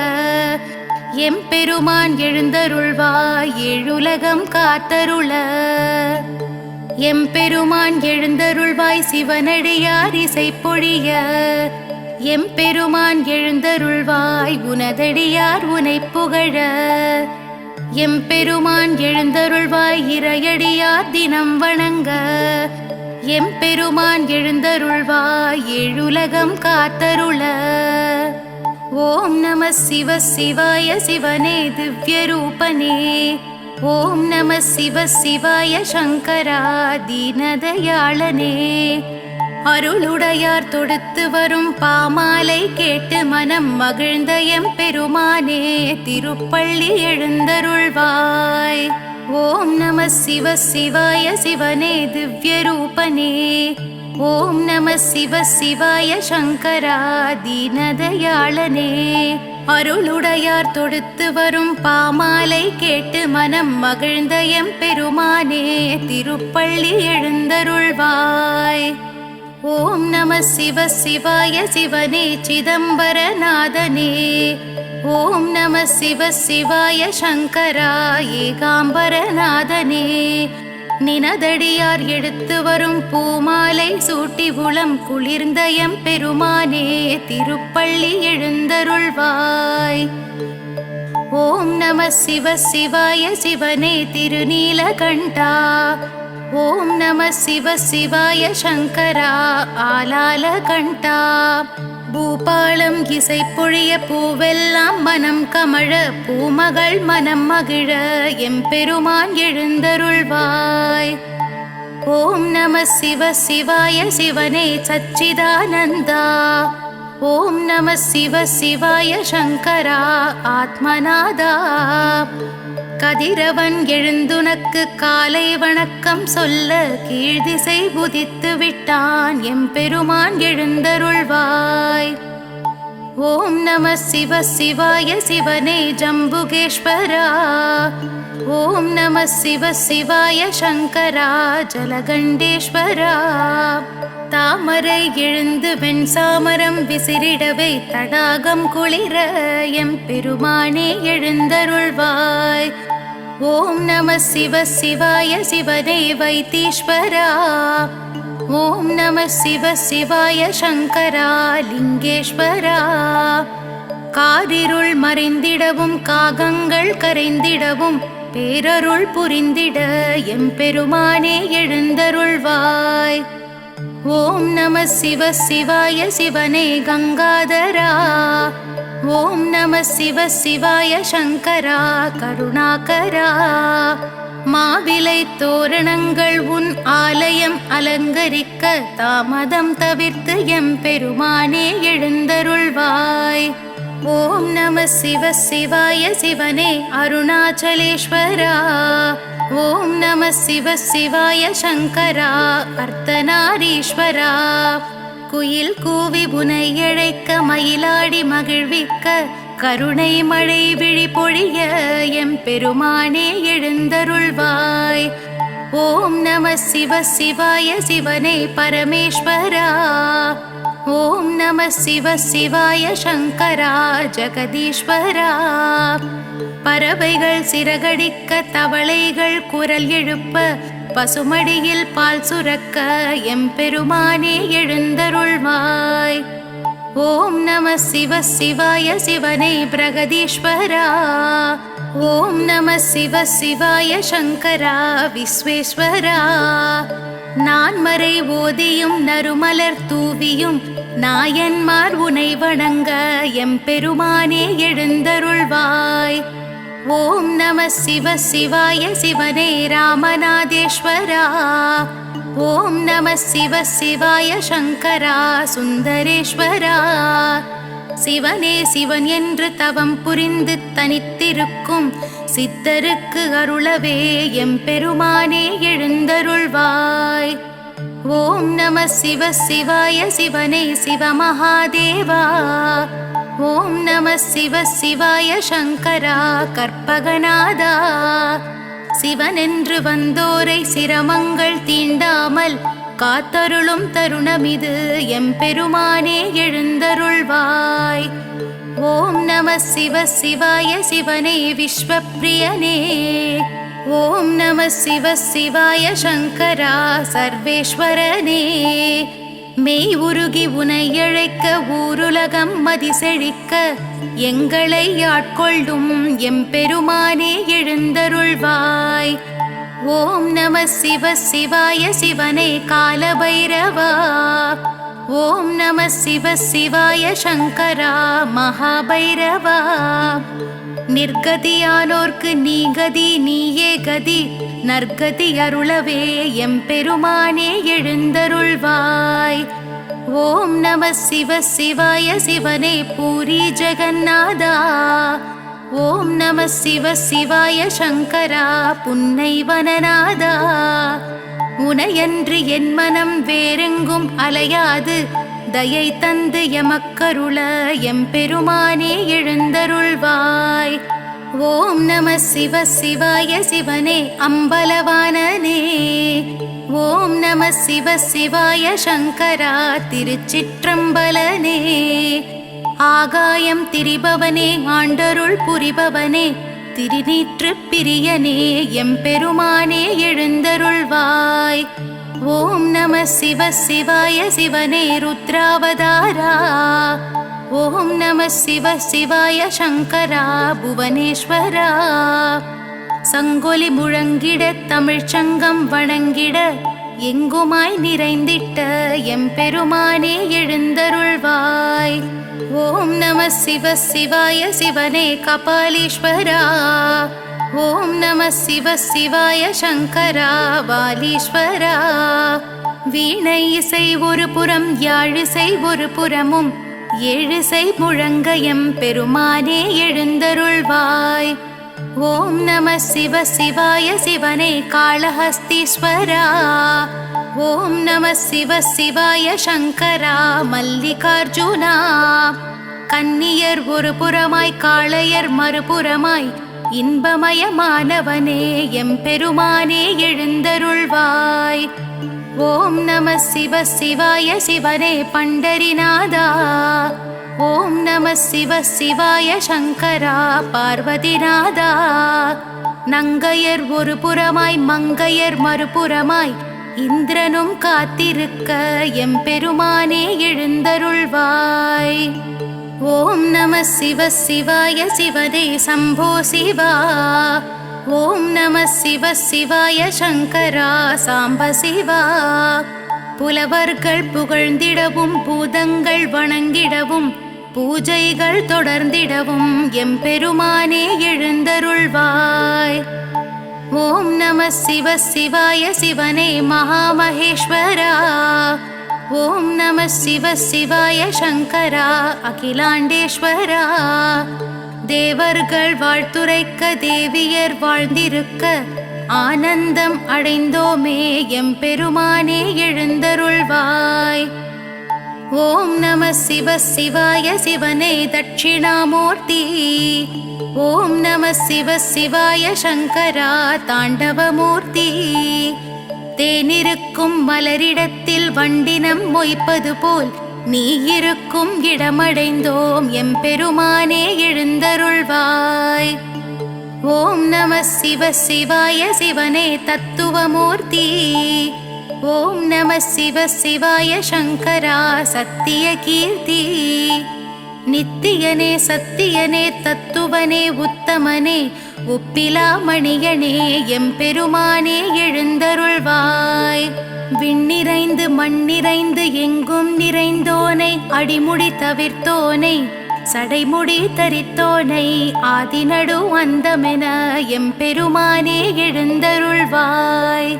எம்பெருமான் எழுந்தருள்வாய். ஏழுலகம் காத்தருள எம்பெருமான் எழுந்தருள்வாய். சிவனடியார் இசை பொழிய எம்பெருமான் எழுந்தருள்வாய். உனதடியார் உனை புகழ எம்பெருமான் எழுந்தருள்வாய். இறையடியார் தினம் வணங்க எம்பெருமான் எழுந்தருள்வாய். ஏழுலகம் காத்தருள. ஓம் நம சிவ சிவாய. சிவனே திவ்ய ரூபனே. ஓம் நம சிவ சிவாய. சங்கரா தீனதயாளனே. அருளுடையார் தொடுத்து வரும் பாமாலை கேட்டு மனம் மகிழ்ந்த எம்பெருமானே திருப்பள்ளி எழுந்தருள்வாய். ஓம் நம சிவ சிவாய. சிவனே திவ்ய ரூபனே. ஓம் நம சிவ சிவாய. சங்கரா தீனதயாளனே. அருளுடையார் தொடுத்து வரும் பாமாலை கேட்டு மனம் மகிழ்ந்த எம்பெருமானே திருப்பள்ளி எழுந்தருள்வாய். ஓம் நம சிவ சிவாய. சிவனே சிதம்பரநாதனே. ஓம் நம சிவ சிவாய சங்கரா ஏகாம்பரநாதனே. நினதடியார் எடுத்து வரும் பூமாலை சூட்டி உளம் குளிர்ந்த எம் பெருமானே திருப்பள்ளி எழுந்தருள்வாய். ஓம் நம சிவ சிவாய சிவனே திருநீலகண்டா. ஓம் நம சிவ சிவாய சங்கரா ஆலாலகண்டா. பூபாலம் இசை பொழிய பூவெல்லாம் மனம் கமழ பூமகள் மனம் மகிழ எம்பெருமான் எழுந்தருள்வாய். ஓம் நம சிவ சிவாய சிவனே சச்சிதானந்தா. ஓம் நம சிவ சிவாய சங்கரா ஆத்மநாதா. கதிரவன் எழுந்துனக்கு காலை வணக்கம் சொல்ல கீழ்திசை உதித்து விட்டான் எம்பெருமான் எழுந்தருள்வாய். ஓம் நம சிவ சிவாய சிவனே ஜம்புகேஸ்வரா. ஓம் நம சிவ சிவாய சங்கரா ஜலகண்டேஸ்வரா. தாமரை எழுந்து வெண்சாமரம் விசிறிடவை தடாகம் குளிர எம்பெருமானே எழுந்தருள்வாய். ஓம் நம சிவ சிவாய சிவனே வைத்தீஸ்வரா. ஓம் நம சிவ சிவாய சங்கரா லிங்கேஸ்வரா. காரிருள் மறைந்திடவும் காகங்கள் கரைந்திடவும் பேரருள் புரிந்திட எம்பெருமானே எழுந்தருள்வாய். ஓம் நம சிவ சிவாய சிவனே கங்காதரா. ஓம் நம சிவ சிவாய சங்கரா கருணாகரா. மாவிலை தோரணங்கள் உன் ஆலயம் அலங்கரிக்க தாமதம் தவிர்த்து எம்பெருமானே எழுந்தருள்வாய். ஓம் நம சிவ சிவாய சிவனே அருணாச்சலேஸ்வரா. ஓம் நம சிவ சிவாய சங்கரா அர்த்தநாரீஸ்வரா. குயில் கூவி புனை இழைக்க மயிலாடி மகிழ்விக்க கருணை மழை விழி பொழிய எம்பெருமானே எழுந்தருள்வாய். ஓம் நம சிவ சிவாய சிவனே பரமேஸ்வரா. ஓம் நம சிவ சிவாய சங்கரா ஜெகதீஸ்வரா. பறவைகள் சிறகடிக்க தவளைகள் குரல் எழுப்ப பசுமடியில் பால் சுரக்க எம்பெருமானே எழுந்தருள்வாய். ஓம் நம சிவ சிவாய சிவனே பிரகதீஸ்வரா. ஓம் நம சிவ சிவாய சங்கரா விஸ்வேஸ்வரா. நான்மறை ஓதியும் நறுமலர் தூவியும் நாயன்மார் உனை வணங்க எம்பெருமானே எழுந்தருள்வாய். ஓம் நம சிவ சிவாய சிவனே ராமநாதேஸ்வரா. ஓம் நம சிவ சிவாய சங்கரா சுந்தரேஸ்வரா. சிவனே சிவன் என்று தவம் புரிந்து தனித்திருக்கும் சித்தருக்கு அருளவே எம்பெருமானே எழுந்தருள்வாய். ஓம் நம சிவ சிவாய சிவனே சிவமகாதேவா. ஓம் நம சிவ சிவாய சங்கரா கற்பகநாதா. சிவனென்று வந்தோரை சிரமங்கள் தீண்டாமல் காத்தருளும் தருணமிது எம்பெருமானே எழுந்தருள்வாய். ஓம் நம சிவ சிவாய சிவனே விஸ்வப்பிரியனே. ஓம் நம சிவ சிவாய சங்கரா சர்வேஸ்வரனே. மெய் உருகி உனை அழைக்க ஊருலகம் மதிசெழிக்க எங்களை ஆட்கொள்ளும் எம்பெருமானே எழுந்தருள்வாய். ஓம் நம சிவ சிவாய சிவனே காலபைரவா. ஓம் நம சிவ சிவாய சங்கரா மகாபைரவா. நிர்கதியானோர்க்கு நீ கதி நீயே கதி நற்கதி அருளவே எம்பெருமானே எழுந்தருள்வாய். ஓம் நம சிவ சிவாய சிவனே பூரி ஜெகநாதா. ஓம் நம சிவ சிவாய சங்கரா புன்னைவனநாதா. உனையன்று என் மனம் வேறெங்கும் அலையாது தயை தந்து எமக்கருள எம்பெருமானே எழுந்தருள்வாய். ஓம் நம சிவ சிவாய சிவனே அம்பலவானனே. ஓம் நம சிவ சிவாய சங்கரா திருச்சிற்றம்பலனே. ஆகாயம் திரிபவனே ஆண்டருள் புரிபவனே திருநீற்று பிரியனே எம்பெருமானே எழுந்தருள்வாய். ஓம் நம சிவ சிவாய சிவனே ருத்ராவதாரா. ஓம் நம சிவ சிவாய சங்கரா புவனேஸ்வரா. சங்கொலி முழங்கிட தமிழ்ச்சங்கம் வணங்கிட எங்குமாய் நிறைந்திட்ட எம்பெருமானே எழுந்தருள்வாய். ஓம் நம சிவ சிவாய சிவனே கபாலீஸ்வரா. ஓம் நம சிவ சிவாய சங்கரா வாலீஸ்வரா. வீணை இசை ஒரு புறம் யாழிசை ஒரு புறமும் ஏழிசை முழங்க எம்பெருமானே எழுந்தருள்வாய். ஓம் நம சிவ சிவாய சிவனே காளஹஸ்தீஸ்வரா. ஓம் நம சிவ சிவாய சங்கரா மல்லிகார்ஜுனா. கன்னியர் ஒரு புறமாய் காளையர் மறுபுறமாய் இன்பமயமானவனே எம்பெருமானே எழுந்தருள்வாய். ஓம் நம சிவ சிவாய சிவனே பண்டரிநாதா. ஓம் நம சிவ சிவாய சங்கரா பார்வதிநாதா. நங்கையர் ஒரு புறமாய் மங்கையர் மறுபுறமாய் இந்திரனும் காத்திருக்க எம்பெருமானே எழுந்தருள்வாய். ஓம் நம சிவ சிவாய சிவனே சம்போ சிவா. ஓம் நம சிவ சிவாய சங்கரா சாம்ப சிவா. புலவர்கள் புகழ்ந்திடவும் பூதங்கள் வணங்கிடவும் பூஜைகள் தொடர்ந்திடவும் எம்பெருமானே எழுந்தருள்வாய். ஓம் நம சிவ சிவாய சிவனே மகாமகேஸ்வரா. ஓம் நம சிவ சிவாய சங்கரா அகிலாண்டேஸ்வரா. தேவர்கள் வாழ்த்துரைக்க தேவியர் வாழ்ந்திருக்க ஆனந்தம் அடைந்தோமே எம்பெருமானே எழுந்தருள்வாய். ஓம் நம சிவ சிவாய சிவனே தட்சிணாமூர்த்தி. ஓம் நம சிவ சிவாய சங்கரா தாண்டவமூர்த்தி. தேனிருக்கும் மலரிடத்தில் வண்டினம் மொய்ப்பது போல் நீ இருக்கும் இடமடைந்தோம் எம்பெருமானே எழுந்தருள்வாய். ஓம் நம சிவ சிவாய சிவனே தத்துவமூர்த்தி. ஓம் நம சிவ சிவாய சங்கரா சத்திய கீர்த்தி. நித்தியனே சத்தியனே தத்துவனே உத்தமனே ஒப்பிலாமணியனே எம்பெருமானே எழுந்தருள்வாய். விண்ணிறைந்து மண்ணிறைந்து எங்கும் நிறைந்தோனை அடிமுடி தவிர்த்தோனை சடைமுடி தரித்தோனை ஆதிநடு அந்தமென எம்பெருமானே எழுந்தருள்வாய்.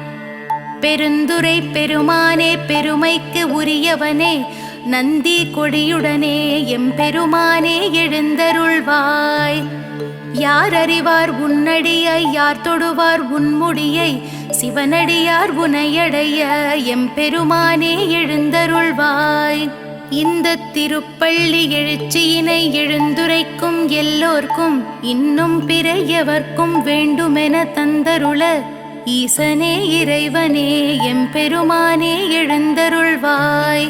பெருந்துரை பெருமானே பெருமைக்கு உரியவனே நந்தி கொடியுடனே எம்பெருமானே எழுந்தருள்வாய். யார் அறிவார் உன்னடியை யார் தொடுவார் உன்முடியை சிவனடியார் உனையடைய எம்பெருமானே எழுந்தருள்வாய். இந்த திருப்பள்ளி எழுச்சியினை எழுந்துரைக்கும் எல்லோர்க்கும் இன்னும் பிற எவர்க்கும் வேண்டுமென தந்தருள ஈசனே இறைவனே எம்பெருமானே எழுந்தருள்வாய்.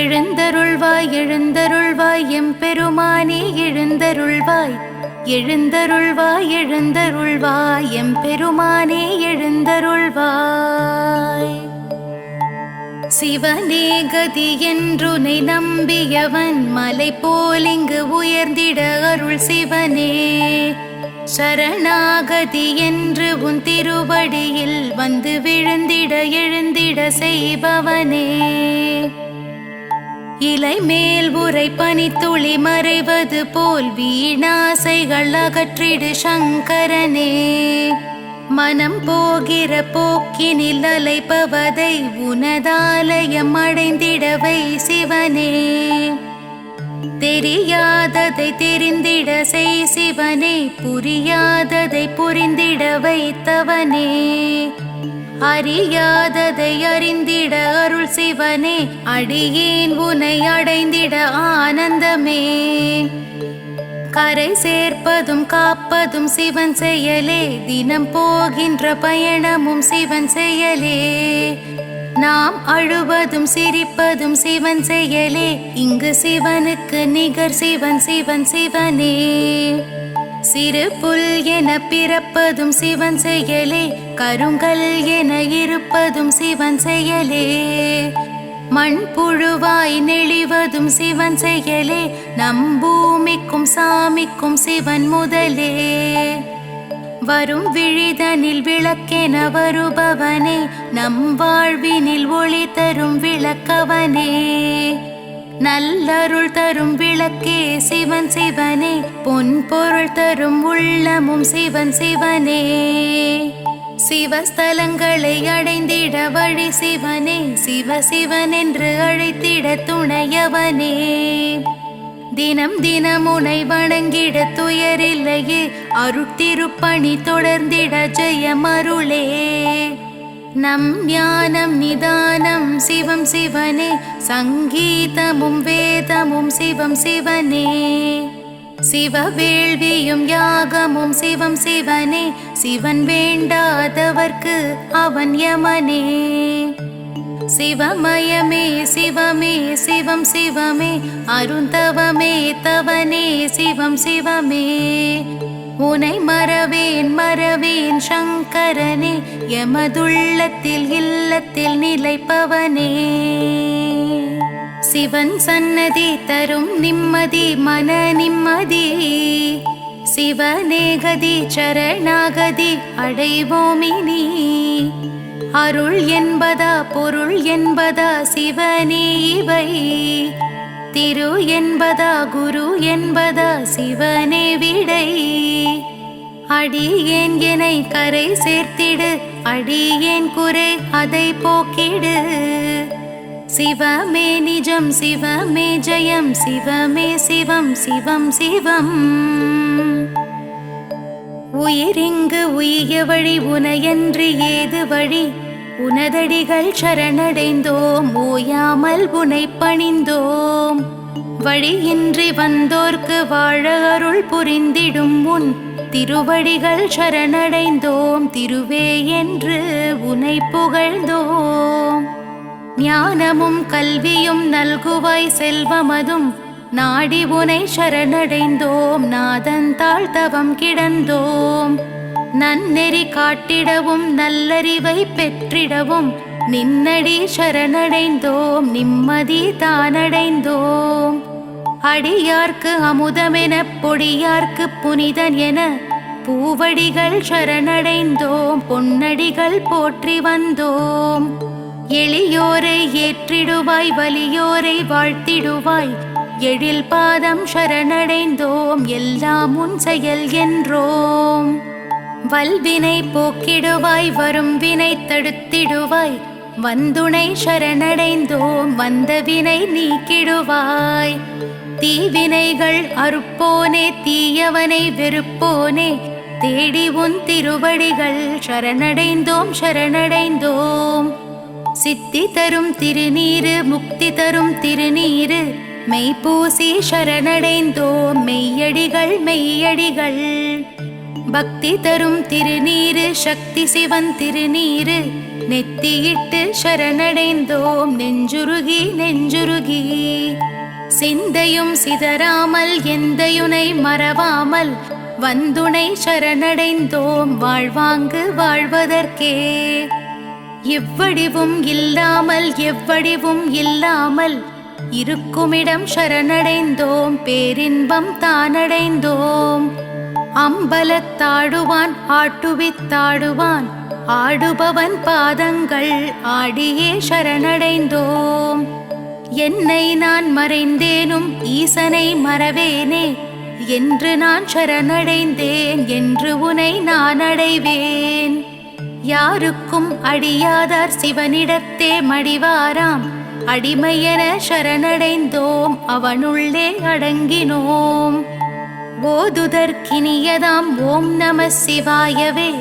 எழுந்தருள்வாய் எழுந்தருள்வாய் எம்பெருமானே எழுந்தருள்வாய். எழுந்தருள்வாய் எழுந்தருள்வாய் எம்பெருமானே எழுந்தருள்வாய். சிவனே கதி என்றுனை நம்பியவன் மலை போலிங்கு உயர்ந்திட அருள் சிவனே. சரணாகதி என்று உன் திருவடியில் வந்து விழுந்திட எழுந்திட செய்பவனே. இலை மேல் உரை பனித்துளி மறைவது போல் வீணாசைகள் அகற்றிடு சங்கரனே. மனம் போகிற போக்கினில் அலைப்பவதை உனதாலயம் அடைந்திடவை சிவனே. தெரியாததை தெரிந்திட செய் சிவனே புரியாததை புரிந்திட வைத்தவனே. அறியாததை அறிந்திட அருள் சிவனே அடியேன் உனை அடைந்திட ஆனந்தமே. கரை சேர்ப்பதும் காப்பதும் சிவன் செயலே தினம் போகின்ற பயணமும் சிவன் செயலே. நாம் அழுவதும் சிரிப்பதும் சிவன் செயலே. இங்கு சிவனுக்கு நிகர் சிவன் சிவன் சிவனே. சிறு புல் என பிறப்பதும் சிவன் செயலே. கருங்கல் என இருப்பதும் சிவன் செயலே. மண் புழுவாய் நெளிவதும் சிவன் செயலே. நம் பூமிக்கும் சாமிக்கும் சிவன் முதலே. வரும் விழிதனில் விளக்கென வருபவனே. நம் வாழ்வினில் ஒளி தரும் விளக்கவனே. நல்லருள் தரும் விளக்கே சிவன் சிவனே. பொன் பொருள் தரும் உள்ளமும் சிவன் சிவனே. சிவஸ்தலங்களை அடைந்திட வழி சிவனே. சிவ சிவன் என்று அழைத்திட துணையவனே. தினம் தினம் உனை வணங்கிட துயரில்லையே. அருட்திருப்பணி தொடர்ந்திட ஜெயமருளே. நம் ஞானம் நிதானம் சிவம் சிவனே. சங்கீதமும் வேதமும் சிவம் சிவனே. சிவ வேள்வியும் யாகமும் சிவம் சிவனே. சிவன் வேண்டாதவர்க்கு அவன் யமனே. சிவமயமே சிவமே சிவம் சிவமே. அருந்தவமே தவனே சிவம் சிவமே. உனை மறவேன் மறவேன் சங்கரனே. எமதுள்ளத்தில் இல்லத்தில் நிலைப்பவனே. சிவன் சன்னதி தரும் நிம்மதி மன நிம்மதி. சிவநேகதி சரணாகதி அடைவோமினி. அருள் என்பதா பொருள் என்பதா சிவனே இவை. திரு என்பதா குரு என்பதா சிவனே விடை. அடியேன் எனை கரை சேர்த்திடு. அடியேன் குறை அதை போக்கிடு. சிவமே நிஜம் சிவமே ஜெயம். சிவமே சிவம் சிவம் சிவம். உயிரிங்கு உய்ய வழி உனையன்றி ஏது வழி. உனதடிகள் சரணடைந்தோம். ஓயாமல் உனை பணிந்தோம். வழியின்றி வந்தோர்க்கு வாழ அருள் புரிந்திடும் உன் திருவடிகள் சரணடைந்தோம். திருவே என்று உனை புகழ்ந்தோம். ஞானமும் கல்வியும் நல்குவாய் செல்வமதும். நாடி உனை சரணடைந்தோம். நாதன் தாழ்த்தவம் கிடந்தோம். நன்னெறி காட்டிடவும் நல்லறிவை பெற்றிடவும். நின்னடி சரணடைந்தோம். நிம்மதி தானடைந்தோம். அடியார்க்கு அமுதமென பொடியார்க்கு புனிதன் என. பூவடிகள் சரணடைந்தோம். பொன்னடிகள் போற்றி வந்தோம். எளியோரை ஏற்றிடுவாய் வலியோரை வாழ்த்திடுவாய். எழில் பாதம் சரணடைந்தோம். எல்லாம் உன் செயல் என்றோம். வல்வினை போக்கிடுவாய் வரும் வினை தடுத்திடுவாய். வந்துனை சரணடைந்தோம். வந்த வினை நீக்கிடுவாய். தீவினைகள் அறுப்போனே தீயவனை வெறுப்போனே. தேடி உன் திருவடிகள் சரணடைந்தோம் சரணடைந்தோம். சித்தி தரும் திருநீரு முக்தி தரும் திருநீரு. மெய்ப்பூசி சரணடைந்தோம். மெய்யடிகள் மெய்யடிகள். பக்தி தரும் திருநீரு சக்தி சிவன் திருநீரு. நெத்தியிட்டு சரணடைந்தோம். நெஞ்சுருகி நெஞ்சுருகி. சிந்தையும் சிதறாமல் எந்தையுனை மறவாமல். வந்துனை சரணடைந்தோம். வாழ்வாங்கு வாழ்வதற்கே. எவ்வடிவும் இல்லாமல் எவ்வடிவும் இல்லாமல். இருக்குமிடம் சரணடைந்தோம். பேரின்பம் தானடைந்தோம். அம்பலத்தாடுவான் ஆட்டுவித்தாடுவான். ஆடுபவன் பாதங்கள் ஆடியே சரணடைந்தோம். என்னை நான் மறைந்தேனும் ஈசனை மறவேனே. என்று நான் சரணடைந்தேன். என்று உனை நான் அடைவேன். யாருக்கும் அடியாதார் சிவனிடத்தே மடிவாராம். அடிமையென சரணடைந்தோம். அவனுள்ளே அடங்கினோம். ஓதுதற்கினியதாம் ஓம் நம சிவாயவே.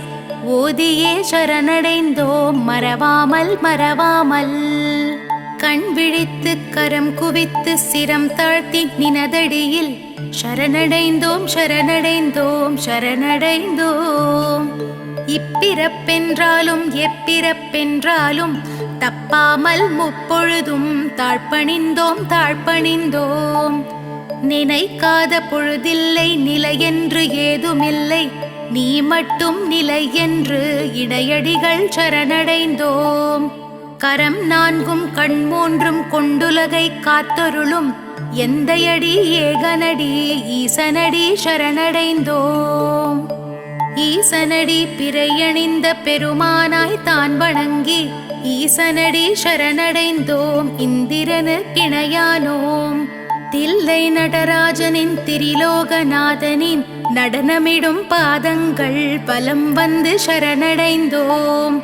ஓதியே சரணடைந்தோம். மறவாமல் மறவாமல். கண் விழித்து கரம் குவித்து சிரம் தாழ்த்தி நினதடியில். சரணடைந்தோம் சரணடைந்தோம் சரணடைந்தோம். இப்பிறப்பென்றாலும் எப்பிறப்பென்றாலும் தப்பாமல் முப்பொழுதும் தாழ்பணிந்தோம் தாழ்பணிந்தோம். நினைக்காத பொழுதில்லை நிலையென்று ஏதுமில்லை, நீ மட்டும் நிலை என்று இடையடிகள் சரணடைந்தோம். கரம் நான்கும் கண் மூன்றும் கொண்டுலகை காத்தொருளும் எந்தையடி ஏகனடி ஈசனடி சரணடைந்தோம். ஈசனடி பிறையணிந்த பெருமானாய் தான் வணங்கி ஈசனடி சரணடைந்தோம். இந்திரனு கிணையானோம். தில்லை நடராஜனின் திரிலோகநாதனின் நடனமிடும் பாதங்கள் பலம் வந்து சரணடைந்தோம்.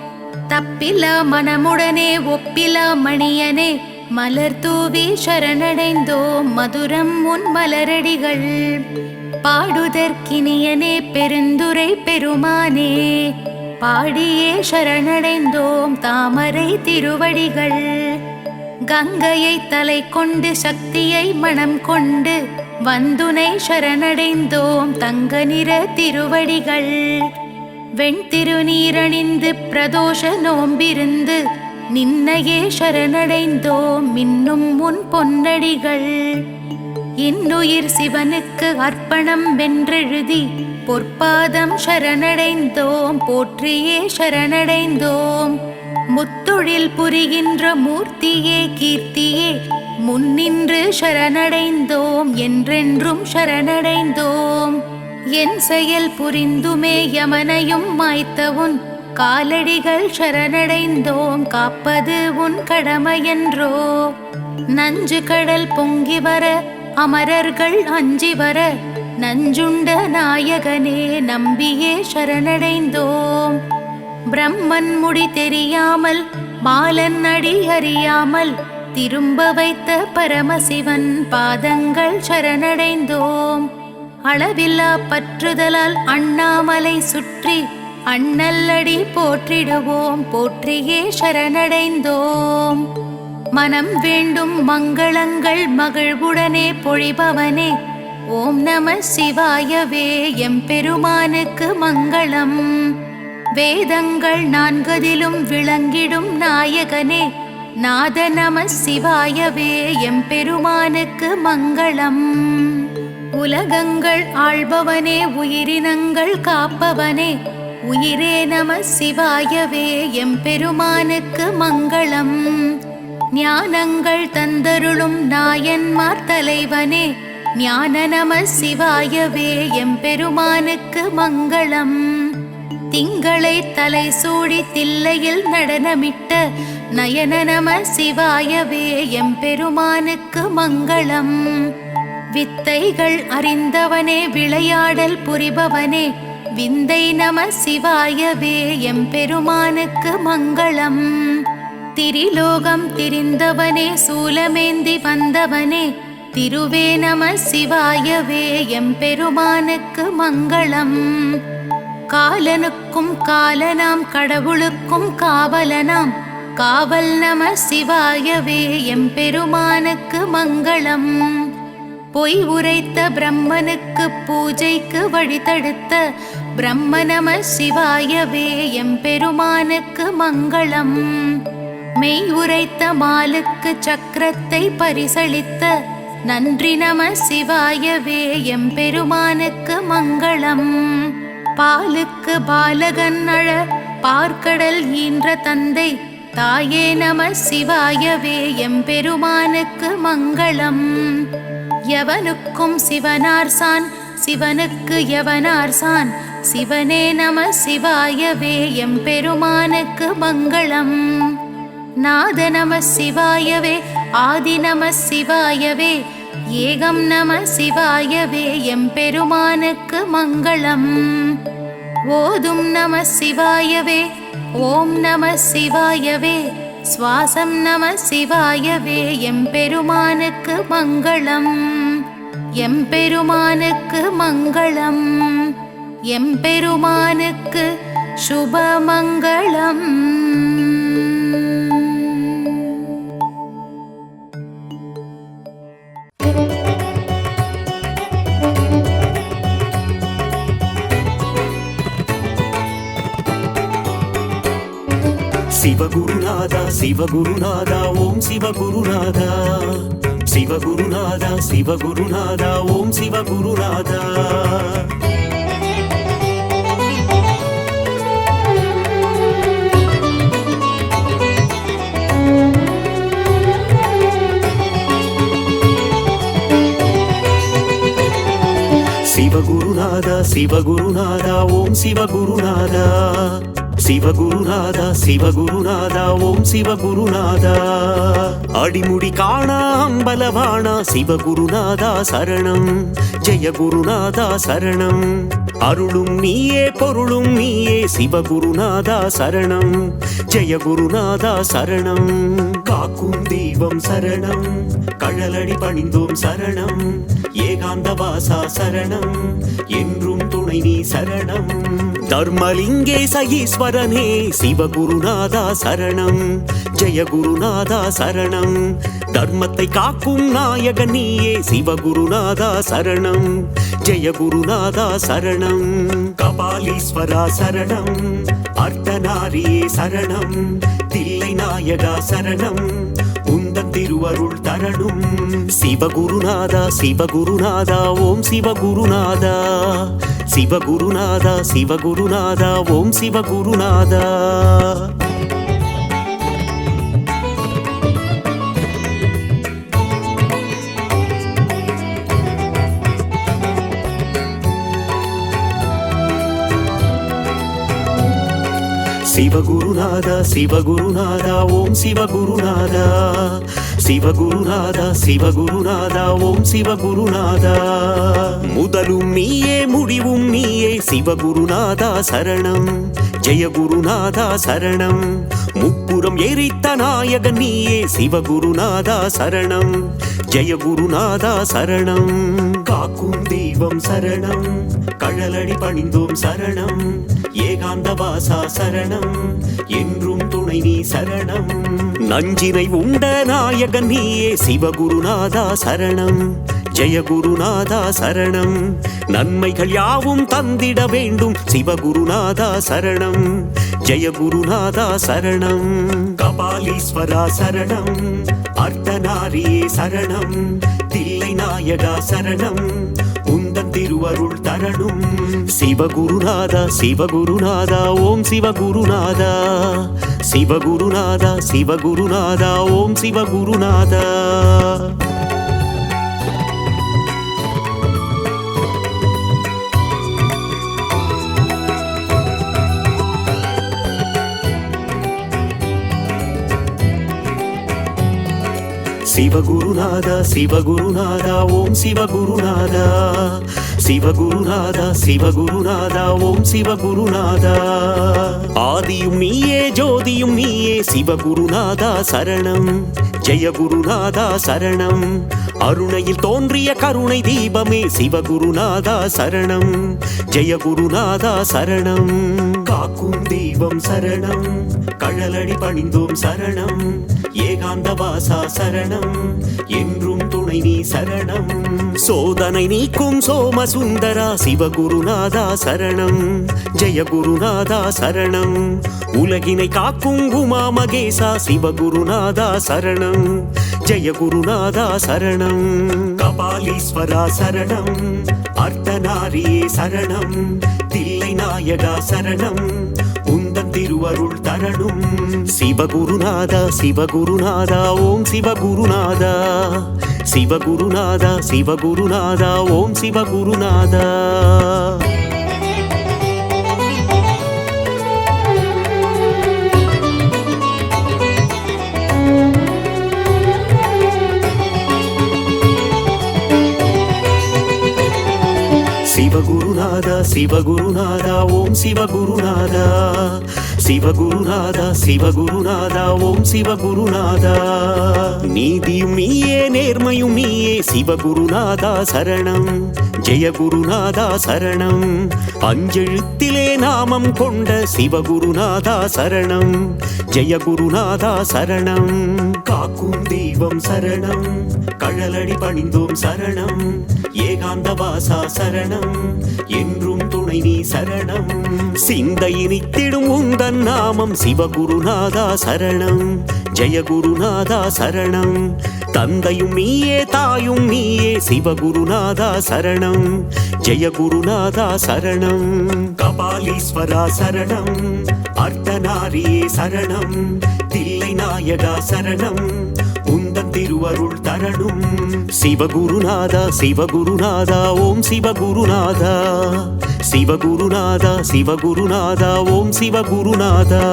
தப்பிலா மனமுடனே ஒப்பிலா மணியனே மலர் தூவி சரணடைந்தோம். மதுரம் உன் மலரடிகள் பாடுதற்கினியனே பெருந்துரை பெருமானே பாடியே சரணடைந்தோம். தாமரை திருவடிகள் கங்கையை தலை கொண்டு சக்தியை மனம் கொண்டு வந்துனை சரணடைந்தோம். தங்க நிற திருவடிகள் வெண்திருநீரணிந்து பிரதோஷ நோம்பிருந்து நின்னையே சரணடைந்தோம். மின்னும் உன் பொன்னடிகள் இன்னுயிர் சிவனுக்கு அர்ப்பணம் வென்றெழுதி பொற்பாதம் சரணடைந்தோம். போற்றியே சரணடைந்தோம். முத்தொழில் புரிகின்ற மூர்த்தியே கீர்த்தியே முன்னின்று சரணடைந்தோம். என்றென்றும் சரணடைந்தோம். என் செயல் புரிந்துமே யமனையும் மாய்த்த உன் காலடிகள் சரணடைந்தோம். காப்பது உன் கடமையன்றோ. நஞ்சு கடல் பொங்கி வர அமரர்கள் அஞ்சி வர நஞ்சுண்ட நாயகனே நம்பியே சரணடைந்தோம். பிரம்மன் முடி தெரியாமல் பாலன் அடி அறியாமல் திரும்ப வைத்த பரமசிவன் பாதங்கள் சரணடைந்தோம். அளவில்லா பற்றுதலால் அண்ணாமலை சுற்றி அண்ணல்லடி போற்றிடுவோம். போற்றியே சரணடைந்தோம். மனம் வேண்டும் மங்களங்கள் மகிழ்வுடனே பொழிபவனே ஓம் நம சிவாயவே எம்பெருமானுக்கு மங்களம். வேதங்கள் நான்கதிலும் விளங்கிடும் நாயகனே நாத நம சிவாயவே எம்பெருமானுக்கு மங்களம். உலகங்கள் ஆள்பவனே உயிரினங்கள் காப்பவனே உயிரே நம சிவாயவே எம்பெருமானுக்கு மங்களம். ஞானங்கள் தந்தருளும் நாயன்மார் தலைவனே ஞான நம சிவாயவே எம்பெருமானுக்கு மங்களம். திங்களை தலை சூடி தில்லையில் நடனமிட்ட நயன நம சிவாயவே எம்பெருமானுக்கு மங்களம். வித்தைகள் அறிந்தவனே விளையாடல் புரிபவனே விந்தை நம சிவாயவே எம்பெருமானுக்கு மங்களம். திரிலோகம் திரிந்தவனே சூலமேந்தி வந்தவனே திருவே நம சிவாயவே எம்பெருமானுக்கு மங்களம். காலனுக்கும் காலனாம் கடவுளுக்கும் காவலனாம் காவல் நம சிவாயவே எம்பெருமானுக்கு மங்களம். பொய் உரைத்த பிரம்மனுக்கு பூஜைக்கு வழிதடுத்த பிரம்ம நம சிவாயவே எம்பெருமானுக்கு மங்களம். மெய் உரைத்த மாலுக்கு சக்கரத்தை பரிசளித்த நன்றி நம சிவாயவே எம்பெருமானுக்கு மங்களம். பாலுக்கு பாலகன் அழ பார்க்கடல் ஈன்ற தந்தை தாயே நம சிவாயவே எம்பெருமானுக்கு மங்களம். எவனுக்கும் சிவனார்சான் சிவனுக்கு எவனார்சான் சிவனே நம சிவாயவே எம்பெருமானுக்கு மங்களம். நாத நம சிவாயவே ஆதி நம சிவாயவே ஏகம் நம சிவாயவே எம்பெருமானுக்கு மங்களம். ஓதும் நம சிவாயவே ஓம் நம சிவாயவே சுவாசம் நம சிவாயவே எம்பெருமானுக்கு மங்களம். எம்பெருமானுக்கு மங்களம். எம்பெருமானுக்கு சுபமங்களம். சிவகுருநாதா சிவகுருநாதா ஓம் சிவகுருநாதா சிவகுருநாதா சிவகுருநாதா ஓம் சிவகுருநாதா சிவகுருநாதா சிவகுருநாதா ஓம் சிவகுருநாதா சிவகுருநாதா சிவகுருநாதா ஓம் சிவகுருநாதா அடிமுடி காணா அம்பலவாணா சிவகுருநாதா சரணம் ஜெய குருநாதா சரணம் அருளும் நீயே பொருளும் நீயே சிவகுருநாதா சரணம் ஜெய குருநாதா சரணம் காக்கும் தெய்வம் சரணம் கழலடி பணிந்தோம் சரணம் ஏகாந்த வாசா சரணம் என்றும் துணை நீ சரணம் தர்மலிங்கேச ஈஸ்வரனே சிவகுருநாதா சரணம் ஜெய குருநாதா சரணம் தர்மத்தை காக்கும் நாயகன் நீயே சிவகுருநாதா சரணம் ஜெய குருநாதா சரணம் கபாலீஸ்வரா சரணம் அர்த்தநாரியே சரணம் தில்லை நாயகா சரணம் உந்தன் திருவருள் தரணும் சிவகுருநாதா சிவகுருநாதா ஓம் சிவகுருநாதா சிவகுருநாதா சிவகுருநாதா ஓம் சிவகுருநாதா சிவகுருநாதா சிவகுருநாதா ஓம் சிவகுருநாதா சிவகுருநாதா சிவகுருநாதா ஓம் சிவகுருநாதா முதலும் நீயே முடிவும் நீயே சிவகுருநாதா சரணம் ஜெய குருநாதா சரணம் முப்புறம் எரித்த நாயகன் நீயே சிவகுருநாதா சரணம் ஜெய குருநாதா சரணம் காக்கும் தெய்வம் சரணம் கழலடி பணிந்தோம் சரணம் ஏகாந்த வாசா சரணம் என்றும் துணை நீ சரணம் நஞ்சினை உண்ட நாயகன் நீயே சிவகுருநாதா சரணம் ஜெய குருநாதா சரணம் நன்மைகள் யாவும் தந்திட வேண்டும் சிவகுருநாதா சரணம் ஜெய குருநாதா சரணம் கபாலீஸ்வரா சரணம் அர்த்தநாரியே சரணம் தில்லை நாயகா சரணம் உந்தன் திருவருள் தரணும் சிவகுருநாதா சிவகுருநாதா ஓம் சிவகுருநாதா சிவகுருநாதா சிவகுருநாதா ஓம் சிவகுருநாதா சிவகுருநாதா சிவகுருநாதா ஓம் சிவகுருநாதா சிவகுருநாதா சிவகுருநாதா ஓம் சிவகுருநாதா ஆதியும் நீயே ஜோதியும் நீயே சிவகுருநாதா சரணம் ஜெய குருநாதா சரணம் அருணையில் தோன்றிய கருணை தீபமே சிவகுருநாதா சரணம் ஜெய குருநாதா சரணம் காக்கும் தெய்வம் சரணம் கழலடி பணிந்தோம் சரணம் ஏகாந்த வாசா சரணம் என்றும் துணை நீ சரணம் சோதனை நீக்கும் சோமசுந்தரா சிவகுருநாதா சரணம் ஜெய குருநாதா சரணம் உலகினை காக்கும் உமா மகேசா சிவகுருநாதா சரணம் ஜெய குருநாதா சரணம் கபாலீஸ்வரா சரணம் அர்த்தநாரியே சரணம் தில்லை நாயகா சரணம் உந்தன் திருவருள் தரணும் சிவகுருநாதா சிவகுருநாதா ஓம் சிவகுருநாதா சிவகுருநாதா சிவகுருநாதா ஓம் சிவகுருநாதா சிவகுருநாதா சிவகுருநாதா ஓம் சிவகுருநாதா சிவகுருநாதா சிவகுருநாதா ஓம் சிவகுருநாதா நீதியும் நீயே நேர்மையும் நீயே சிவகுருநாதா சரணம் ஜெய குருநாதா சரணம் அஞ்செழுத்திலே நாமம் கொண்ட சிவகுருநாதா சரணம் ஜெய குருநாதா சரணம் காக்கும் தெய்வம் சரணம் கழலடி பணிந்தோம் சரணம் ஏகாந்த வாசா சரணம் என்றும் துணை துணை நீ சரணம் சிந்தை நித்திடும் உந்தன் நாமம் சிவகுருநாதா சரணம் ஜெயகுருநாதா சரணம் தந்தையும் நீயே தாயும் நீயே சிவகுருநாதா சரணம் ஜெயகுருநாதா சரணம் கபாலீஸ்வரா சரணம் அர்த்தநாரியே சரணம் தில்லை நாயகா சரணம் உந்தன் திருவருள் தரணும் சிவகுருநாதா சிவகுருநாதா ஓம் சிவகுருநாதா சிவகுருநாதா சிவகுருநாதா ஓம் சிவகுருநாதா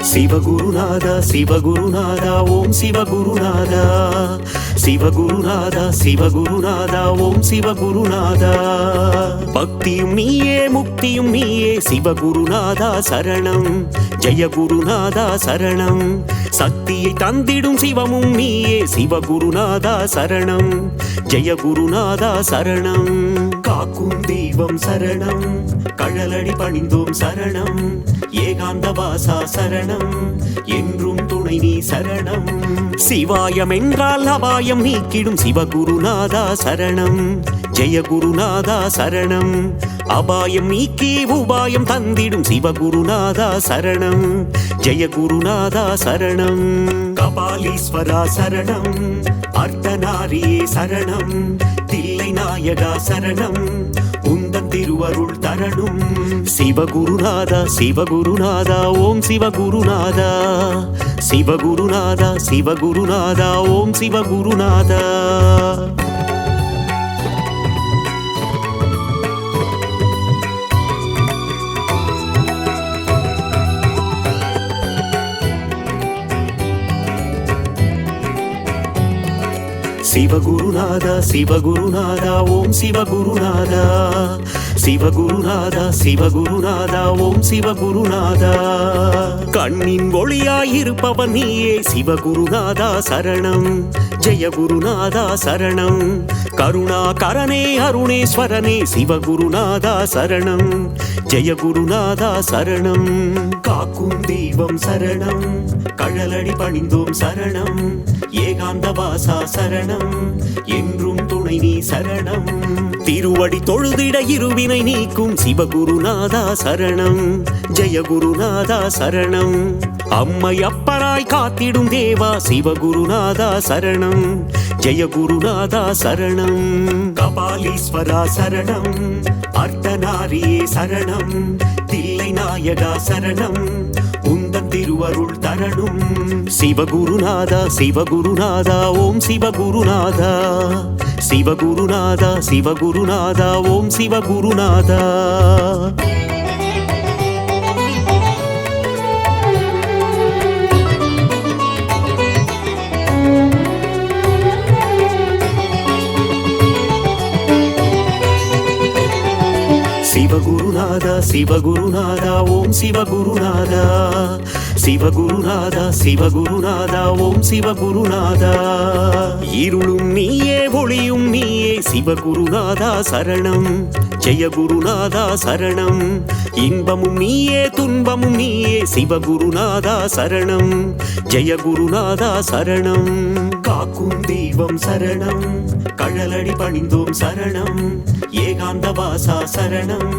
சிவகுருநாதா சிவகுருநாதா ஓம் சிவகுருநாதா சிவகுருநாதா சிவகுருநாதா ஓம் சிவகுருநாதா பக்தியும் நீயே முக்தியும் நீயே சிவகுருநாதா சரணம் ஜெயகுருநாதா சரணம் சக்தியை தந்திடும் சிவமும் நீயே சிவகுருநாதா சரணம் ஜெயகுருநாதா சரணம் காக்கும் தெய்வம் சரணம் கழலடி பணிந்தோம் சரணம் ஏகாந்த வாசா சரணம் என்றும் துணை நீ சரணம் சிவாயம் என்றால் அபாயம் நீக்கிடும் சிவகுருநாதா சரணம் ஜெயகுருநாதா சரணம் அபாயம் நீக்கி உபாயம் தந்திடும் சிவகுருநாதா சரணம் ஜெயகுருநாதா சரணம் கபாலீஸ்வரா சரணம் அர்த்தநாரியே சரணம் தில்லை நாயகா சரணம் உந்தன் திருவருள் தரணும் சிவகுருநாதா சிவகுருநாதா ஓம் சிவகுருநாதா சிவகுருநாதா சிவகுருநாதா ஓம் சிவகுருநாதா சிவகுருநாதா சிவகுருநாதா ஓம் சிவகுருநாதா சிவகுருநாதா சிவகுருநாதா ஓம் சிவகுருநாதா கண்ணின் ஒளியாயிருப்பவன் நீயே சிவகுருநாதா சரணம் ஜெயகுருநாதா சரணம் கருணாகரனே அருணேஸ்வரனே சிவகுருநாதா சரணம் ஜெயகுருநாதா சரணம் காக்கும் தெய்வம் சரணம் கழலடி பணிந்தோம் சரணம் ஏகாந்த வாசா சரணம் என்றும் துணை நீ சரணம் திருவடி தொழுதிட இருவினை நீக்கும் சிவகுருநாதா சரணம் ஜெயகுருநாதா சரணம் அம்மை அப்பராய் காத்திடும் தேவா சிவகுருநாதா சரணம் ஜெயகுருநாதா சரணம் கபாலீஸ்வரா சரணம் அர்த்தநாரியே சரணம் தில்லை நாயகா சரணம் உந்தன் திருவருள் தரணும் சிவகுருநாதா சிவகுருநாதா ஓம் சிவகுருநாதா சிவகுருநாதா சிவகுருநாதா ஓம் சிவகுருநாதா சிவகுருநாதா சிவகுருநாதா ஓம் சிவகுருநாதா சிவகுருநாதா சிவகுருநாதா ஓம் சிவகுருநாதா இருளும் நீயே ஒளியும் நீயே சிவகுருநாதா சரணம் ஜெயகுருநாதா சரணம் இன்பமும் நீயே துன்பமும் நீயே சிவகுருநாதா சரணம் ஜெயகுருநாதா சரணம் காக்கும் தெய்வம் சரணம் கழலடி பணிந்தோம் சரணம் ஏகாந்த வாசா சரணம்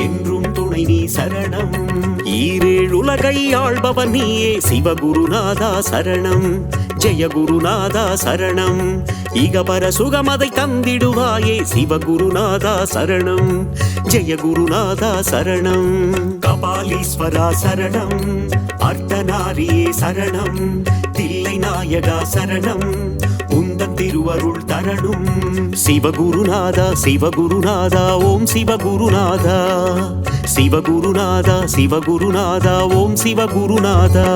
என்றும் துணை நீ சரணம் ஈரேழு உலகை ஆள்பவன் நீயே சிவகுருநாதா சரணம் ஜெயகுருநாதா சரணம் இகபர சுகமதை தந்திடுவாயே சிவகுருநாதா சரணம் ஜெயகுருநாதா சரணம் கபாலீஸ்வரா சரணம் அர்த்தநாரியே சரணம் தில்லை நாயகா சரணம் உந்தன் திருவருள் தரணும் சிவகுருநாதா சிவகுருநாதா ஓம் சிவகுருநாதா சிவகுருநாதா சிவகுருநாதா ஓம் சிவகுருநாதா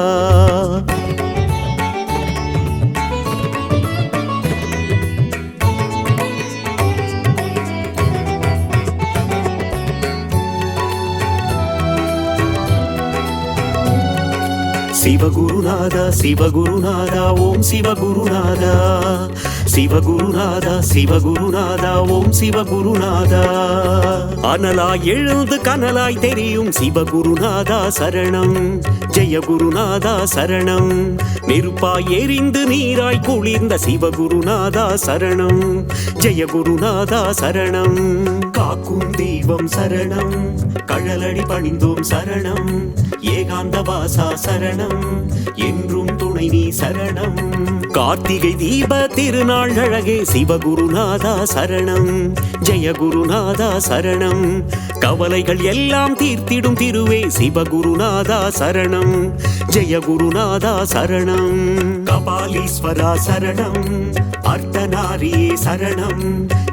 சிவகுருநாதா சிவகுருநாதா ஓம் சிவகுருநாதா சிவகுருநாதா சிவகுருநாதா ஓம் சிவகுருநாதா அனலாய் எழுந்து கனலாய் தெரியும் சிவகுருநாதா சரணம் ஜெய குருநாதா சரணம் நெருப்பாய் எரிந்து நீராய் குளிர்ந்த சிவகுருநாதா சரணம் ஜெய குருநாதா சரணம் காக்கும் தெய்வம் சரணம் கழலடி பணிந்தோம் சரணம் ஏகாந்த வாசா சரணம் என்றும் துணை நீ சரணம் கார்த்திகை தீப திருநாள் அழகே சிவகுருநாதா சரணம் ஜெய குருநாதா சரணம் கவலைகள் எல்லாம் தீர்த்திடும் திருவே சிவகுருநாதா சரணம் ஜெய குருநாதா சரணம் கபாலீஸ்வரா சரணம் அர்த்தநாரியே சரணம்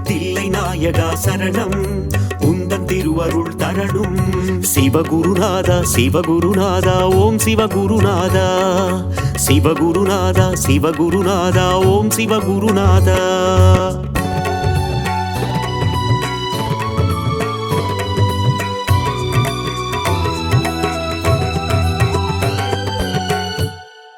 தில்லை நாயகா சரணம் உந்தன் திருவருள் தரணும் சிவகுருநாதா சிவகுருநாதா ஓம் சிவகுருநாதா சிவகுருநாதா சிவகுருநாதா ஓம் சிவகுருநாதா